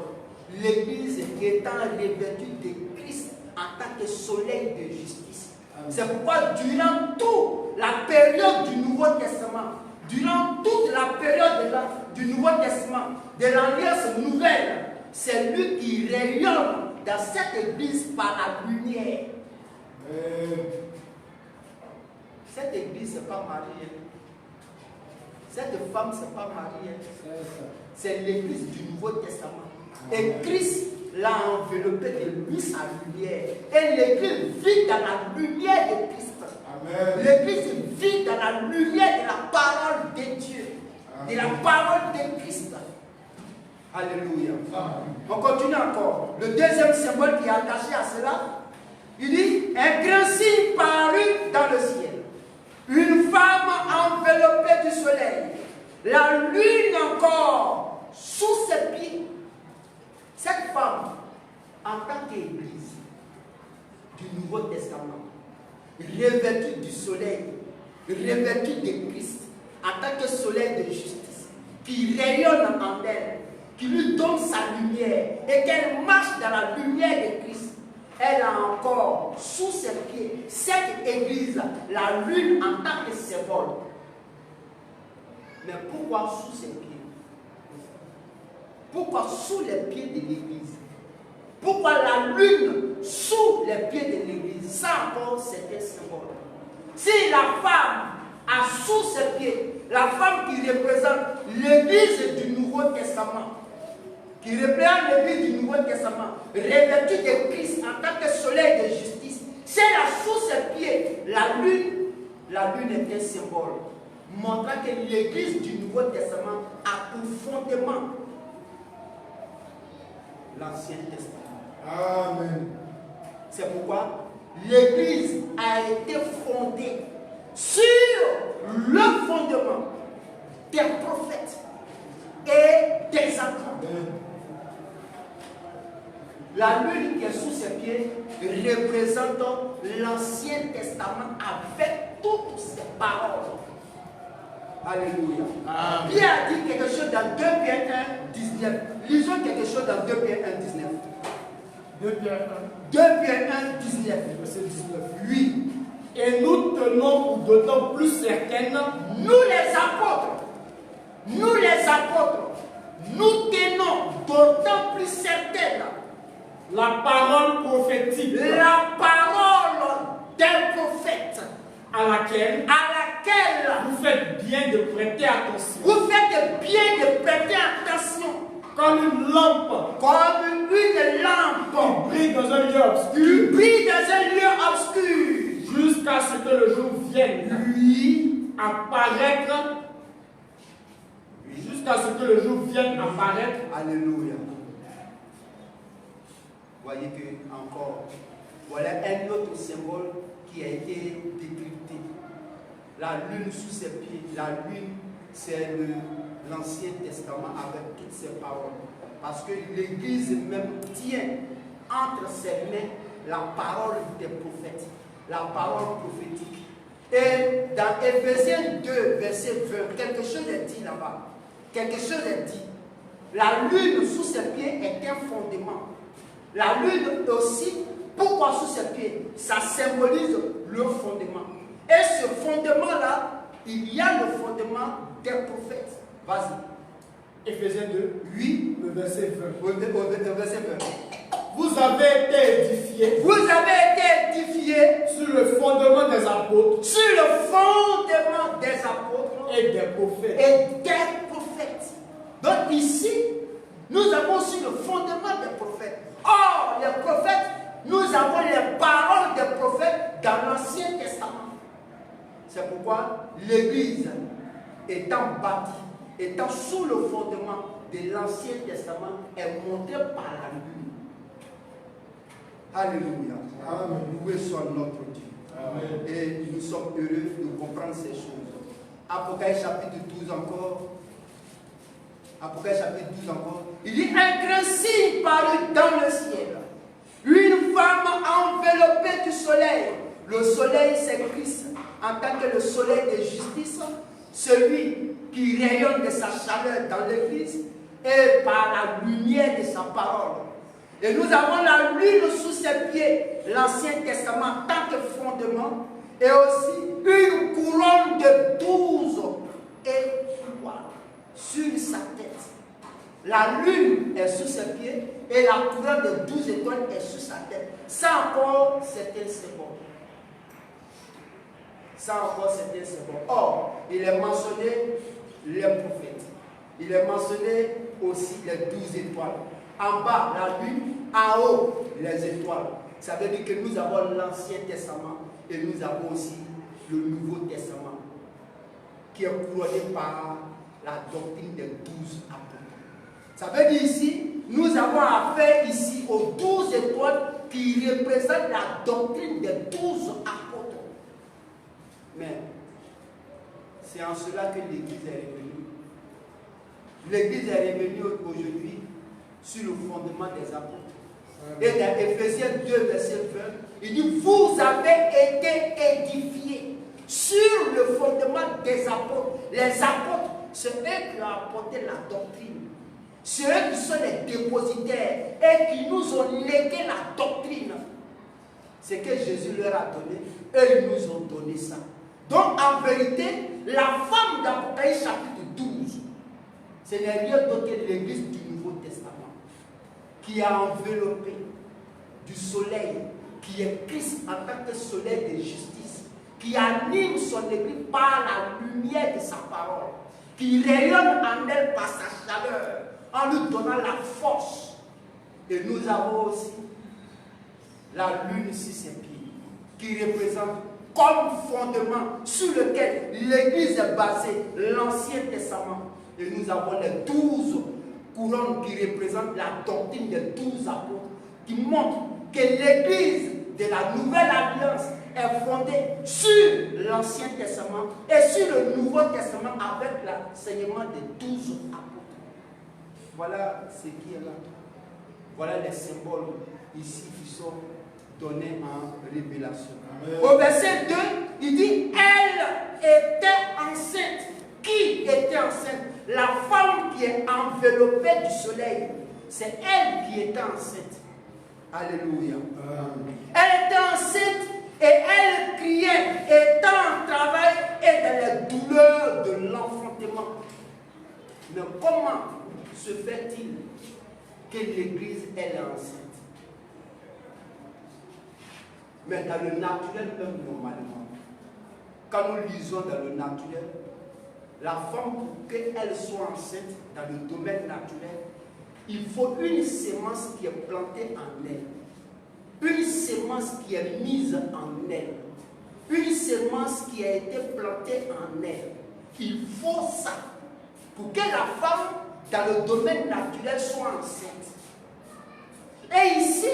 Speaker 2: L'église étant revêtue de Christ en tant que soleil de justice. C'est pourquoi durant toute la période du Nouveau Testament, durant toute la période du Nouveau Testament, de l'Alliance nouvelle, c'est lui qui rayonne dans cette église par la lumière. Cette église, ce n'est pas Marie. Cette femme, ce n'est pas Marie. C'est l'église du Nouveau Testament. Et Christ l'a enveloppé de lui sa lumière. Et l'église vit dans la lumière de Christ. L'église vit dans la lumière de la parole de Dieu. De la parole de Christ. Alléluia. On continue encore. Le deuxième symbole qui est attaché à cela, il dit, un grand signe parut dans le ciel. Une femme enveloppée du soleil. La lune encore sous ses pieds. Cette femme, en tant qu'église du Nouveau Testament, revêtue du soleil, revêtue de Christ, en tant que soleil de justice, qui rayonne en elle, qui lui donne sa lumière et qu'elle marche dans la lumière de Christ, elle a encore sous ses pieds cette église, la lune en tant que symbole. Mais pourquoi sous ses pieds? Pourquoi sous les pieds de l'église? Pourquoi la lune sous les pieds de l'église? Ça encore, c'est un symbole. Si la femme a sous ses pieds, la femme qui représente l'église du Nouveau Testament, qui représente l'église du Nouveau Testament, revêtue de Christ en tant que soleil de justice, si elle a sous ses pieds la lune est un symbole, montrant que l'église du Nouveau Testament a pour fondement l'Ancien Testament.
Speaker 3: Amen.
Speaker 2: C'est pourquoi l'église a été fondée sur le fondement des prophètes et des apôtres. La lune qui est sous ses pieds représente l'Ancien Testament avec toutes ses paroles. Alléluia. Pierre a dit quelque chose dans 2 Pierre 1, 19. Lisons quelque chose dans 2 Pierre 1, 19.
Speaker 3: 2 Pierre
Speaker 2: 2 Pierre 1, 19.
Speaker 3: 1, verset 19.
Speaker 2: Oui,
Speaker 3: Et nous tenons pour d'autant plus certaines,
Speaker 2: nous les apôtres, nous tenons d'autant plus certaine
Speaker 3: la parole prophétique
Speaker 2: la parole d'un prophète
Speaker 3: à laquelle vous faites bien de prêter attention,
Speaker 2: vous faites bien de prêter attention
Speaker 3: comme une lampe
Speaker 2: comme une lampe
Speaker 3: qui brille dans un lieu
Speaker 2: qui
Speaker 3: obscur,
Speaker 2: brille dans un lieu obscur
Speaker 3: jusqu'à ce que le jour vienne apparaître, jusqu'à ce que le jour vienne apparaître.
Speaker 2: Alléluia. Voyez que encore, voilà un autre symbole qui a été décrypté. La lune sous ses pieds. La lune, c'est l'Ancien Testament avec toutes ses paroles. Parce que l'Église même tient entre ses mains la parole des prophètes, la parole prophétique. Et dans Éphésiens 2, verset 20, quelque chose est dit là-bas. Quelque chose est dit. La lune sous ses pieds est un fondement. La lune aussi, pourquoi sous ses pieds? Ça symbolise le fondement. Et ce fondement-là, il y a le fondement des prophètes. Vas-y.
Speaker 3: Éphésiens 2,
Speaker 2: Oui.
Speaker 3: le verset 20.
Speaker 2: Au verset 20.
Speaker 3: Vous avez été édifiés
Speaker 2: Vous avez été édifiés
Speaker 3: sur le fondement des apôtres
Speaker 2: sur le fondement des apôtres
Speaker 3: et des prophètes.
Speaker 2: et des prophètes. Donc ici, nous avons aussi le fondement des prophètes. Or, les prophètes, nous avons les paroles des prophètes dans l'Ancien Testament. C'est pourquoi l'Église, étant bâtie, étant sous le fondement de l'Ancien Testament, est montée par la lune. Alléluia.
Speaker 3: Amen.
Speaker 2: Loué soit notre Dieu.
Speaker 3: Amen.
Speaker 2: Et nous sommes heureux de comprendre ces choses. Apocalypse chapitre 12 encore. Apocalypse chapitre 12 encore. Il dit un grand signe parut dans le ciel. Une femme enveloppée du soleil. Le soleil, c'est Christ en tant que le soleil de justice, celui qui rayonne de sa chaleur dans l'église et par la lumière de sa parole. Et nous avons la lune sous ses pieds, l'Ancien Testament en tant que fondement, et aussi une couronne de 12 étoiles sur sa tête. La lune est sous ses pieds et la couronne de 12 étoiles est sous sa tête. Ça encore, c'est un symbole. Ça encore, c'est un symbole. Or, il est mentionné les prophètes. Il est mentionné aussi les 12 étoiles. En bas, la lune, en haut, les étoiles. Ça veut dire que nous avons l'Ancien Testament et nous avons aussi le Nouveau Testament qui est couronné par la doctrine des 12 apôtres. Ça veut dire ici, nous avons affaire ici aux 12 étoiles qui représentent la doctrine des 12 apôtres. Mais c'est en cela que l'Église est revenue. L'Église est revenue aujourd'hui sur le fondement des apôtres. Et dans Éphésiens 2, verset 20, il dit, vous avez été édifiés sur le fondement des apôtres. Les apôtres, c'est eux qui ont apporté la doctrine. C'est eux qui sont les dépositaires et qui nous ont légué la doctrine. Ce que Jésus leur a donné, eux ils nous ont donné ça. Donc en vérité, la femme d'Apocalypse chapitre 12, ce n'est rien d'autre que l'Église du Nouveau Testament qui a enveloppé du soleil, qui est Christ en tant que soleil de justice, qui anime son Église par la lumière de sa parole, qui rayonne en elle par sa chaleur, en lui donnant la force. Et nous avons aussi la lune sur ses pieds, qui représente comme fondement sur lequel l'Église est basée, l'Ancien Testament. Et nous avons les 12 couronnes qui représentent la doctrine des 12 apôtres, qui montrent que l'Église de la Nouvelle Alliance est fondée sur l'Ancien Testament et sur le Nouveau Testament avec l'enseignement des 12 apôtres. Voilà ce qui est là. Voilà les symboles ici qui sont donnés en révélation. Amen. Au verset 2, il dit, elle était enceinte. Qui était enceinte? La femme qui est enveloppée du soleil. C'est elle qui était enceinte. Alléluia.
Speaker 3: Elle était enceinte et elle criait, étant en travail et dans les douleurs de l'enfantement.
Speaker 2: Mais comment se fait-il que l'Église elle est enceinte? Mais dans le naturel même normalement, quand nous lisons dans le naturel, la femme pour qu'elle soit enceinte dans le domaine naturel, il faut une sémence qui est plantée en elle, une sémence qui est mise en elle, une sémence qui a été plantée en elle. Il faut ça pour que la femme dans le domaine naturel soit enceinte. Et ici,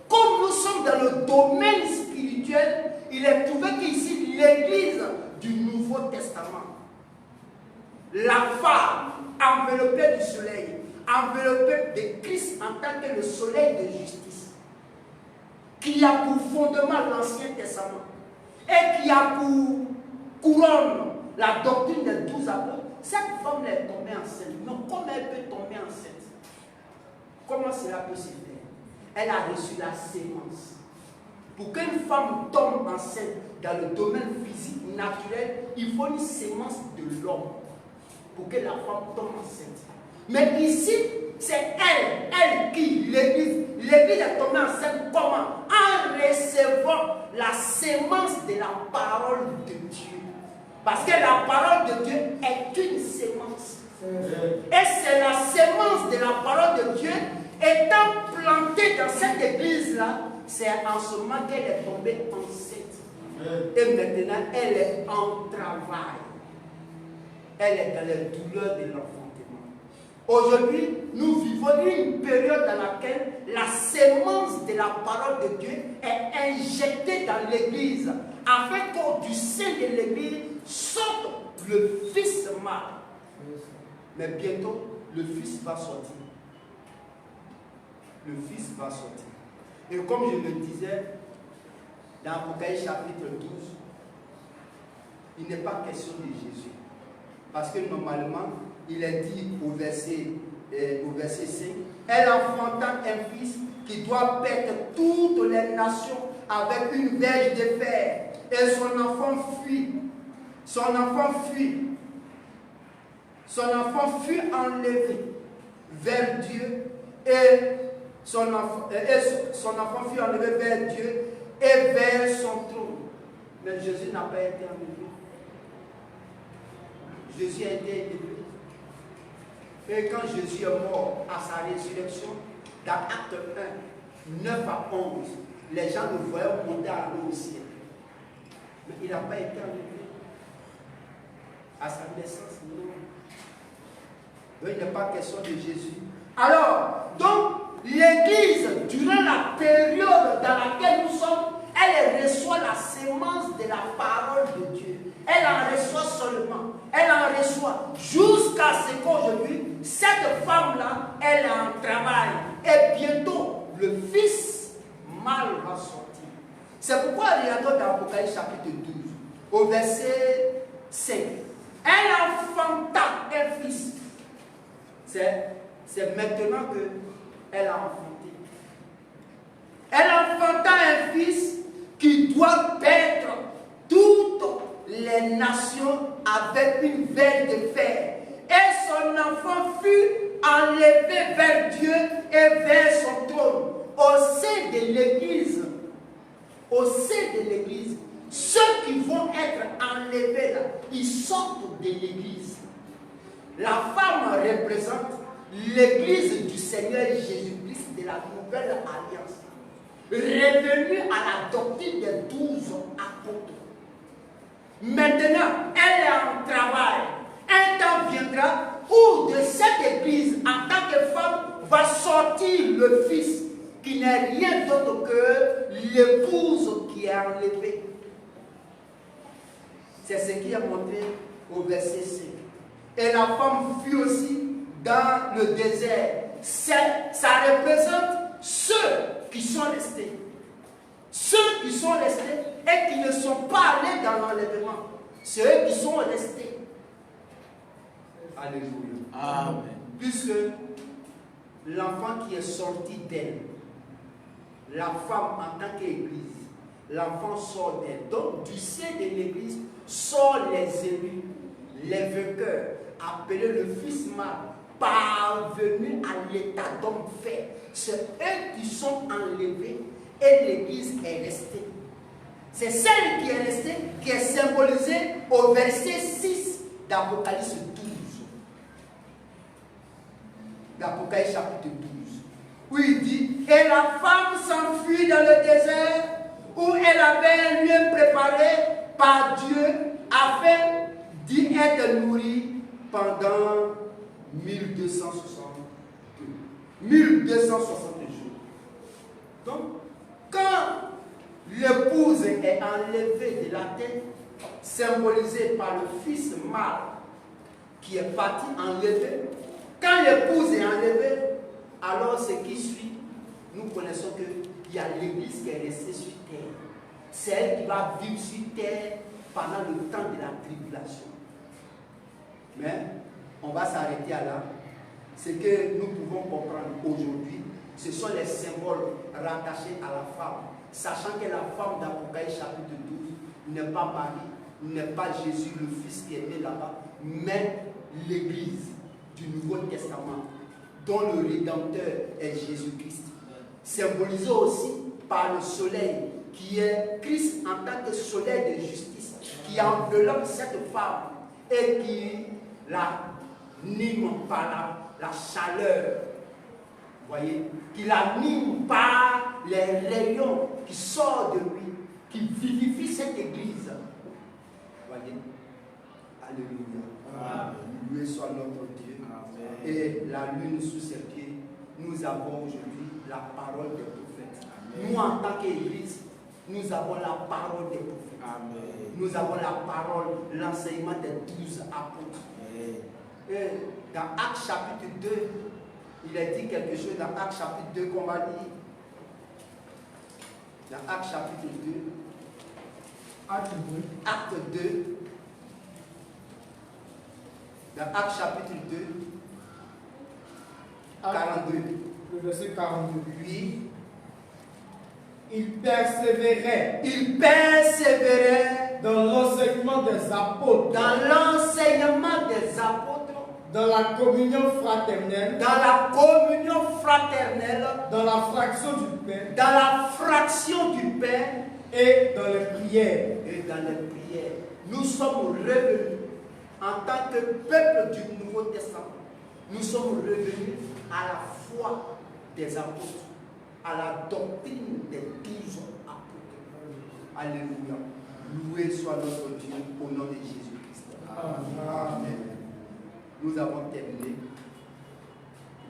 Speaker 2: comme nous sommes dans le domaine spirituel, il est trouvé qu'ici, l'Église du Nouveau Testament, la femme enveloppée du soleil, enveloppée de Christ en tant que le soleil de justice, qui a pour fondement l'Ancien Testament et qui a pour couronne la doctrine des 12 apôtres, cette femme est tombée enceinte. Mais comment elle peut tomber enceinte? Comment cela peut se faire? Elle a reçu la sémence. Pour qu'une femme tombe enceinte dans le domaine physique naturel, il faut une sémence de l'homme pour que la femme tombe enceinte. Mais ici, c'est elle qui, l'Église est tombée enceinte comment? En recevant la sémence de la parole de Dieu. Parce que la parole de Dieu est une sémence. Et c'est la sémence de la parole de Dieu étant plantée dans cette église-là, c'est en ce moment qu'elle est tombée enceinte. Et maintenant, elle est en travail. Elle est dans les douleurs de l'enfantement. Aujourd'hui, nous vivons une période dans laquelle la sémence de la parole de Dieu est injectée dans l'église, afin qu'au sein de l'église sorte le Fils mâle. Mais bientôt, le Fils va sortir. Le Fils va sortir. Et comme je le disais, dans Apocalypse chapitre 12, il n'est pas question de Jésus. Parce que normalement, il est dit au verset 5, elle enfanta un fils qui doit perdre toutes les nations avec une verge de fer. Et son enfant fuit. Son enfant fuit. Son enfant fut enlevé vers Dieu et son enfant fut enlevé vers Dieu et vers son trône. Mais Jésus n'a pas été enlevé. Jésus a été élevé. Et quand Jésus est mort à sa résurrection, dans Acte 1, 9 à 11, les gens le voyaient monter à l'eau au ciel. Mais il n'a pas été enlevé. À sa naissance, non. Donc il n'est pas question de Jésus. Alors, donc, l'Église, durant la période dans laquelle nous sommes, elle reçoit la sémence de la parole de Dieu. Elle en reçoit seulement. Elle en reçoit jusqu'à ce qu'aujourd'hui, cette femme-là, elle est en travail. Et bientôt, le Fils mâle va sortir. C'est pourquoi, regardons dans Apocalypse chapitre 12, au verset 5. Elle enfanta un fils. C'est maintenant qu'elle a enfanté. Elle enfanta un fils qui doit perdre toutes les nations avec une veine de fer. Et son enfant fut enlevé vers Dieu et vers son trône. Au sein de l'Église, ceux qui vont être enlevés là, ils sortent de l'Église. La femme représente l'Église du Seigneur Jésus-Christ de la nouvelle alliance, revenue à la doctrine des 12 apôtres. Maintenant, elle est en travail. Un temps viendra où de cette Église, en tant que femme, va sortir le Fils, qui n'est rien d'autre que l'épouse qui est enlevée. C'est ce qui est montré au verset 5. Et la femme fut aussi dans le désert. Ça représente ceux qui sont restés. Ceux qui sont restés et qui ne sont pas allés dans l'enlèvement. Ceux qui sont restés. Alléluia.
Speaker 1: Amen.
Speaker 2: Puisque l'enfant qui est sorti d'elle la femme en tant qu'église, l'enfant sort d'elle. Donc du sein de l'église sort les élus, les vainqueurs, appelés le fils mâle, parvenus à l'état d'homme fait. C'est eux qui sont enlevés et l'église est restée. C'est celle qui est restée, qui est symbolisée au verset 6 d'Apocalypse 12. D'Apocalypse chapitre 12. Où il dit, et la femme s'enfuit dans le désert où elle avait un lieu préparé par Dieu afin d'y être nourrie pendant 1260 jours. Donc, quand l'épouse est enlevée de la tête, symbolisée par le fils mâle qui est parti enlever, quand l'épouse est enlevée, alors ce qui suit, nous connaissons qu'il y a l'église qui est restée sur terre. C'est elle qui va vivre sur terre pendant le temps de la tribulation. Mais on va s'arrêter à là. Ce que nous pouvons comprendre aujourd'hui, ce sont les symboles rattachés à la femme. Sachant que la femme d'Apocalypse chapitre 12 n'est pas Marie, n'est pas Jésus le Fils qui est né là-bas, mais l'église du Nouveau Testament, dont le Rédempteur est Jésus-Christ. Symbolisé aussi par le soleil, qui est Christ en tant que soleil de justice, qui enveloppe cette femme et qui l'anime par la chaleur. Vous voyez, qui l'anime par les rayons qui sortent de lui, qui vivifie cette église. Vous voyez, alléluia. Loué soit notre Dieu. Amen. Et la lune sous ses pieds, nous avons aujourd'hui la parole des prophètes. Amen. Nous, en tant qu'église, nous avons la parole des prophètes. Amen. Nous avons la parole, l'enseignement des 12 apôtres. Amen. Et dans Actes chapitre 2, il est dit quelque chose dans Actes chapitre 2 qu'on va lire. Dans Actes chapitre 2. Acte 2. Dans Actes chapitre 2. 42.
Speaker 4: Le verset 42.
Speaker 2: Oui.
Speaker 4: Il persévérait
Speaker 2: dans
Speaker 4: l'enseignement des apôtres, dans la communion fraternelle,
Speaker 2: dans
Speaker 4: la fraction du pain, et dans les prières.
Speaker 2: Nous sommes revenus en tant que peuple du Nouveau Testament. Nous sommes revenus à la foi des apôtres, à la doctrine des 12 apôtres. Alléluia. Loué soit notre Dieu au nom de Jésus-Christ. Amen. Nous avons terminé.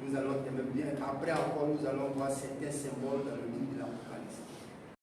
Speaker 2: Nous allons terminer bien. Après encore, nous allons voir certains symboles dans le livre de l'Apocalypse.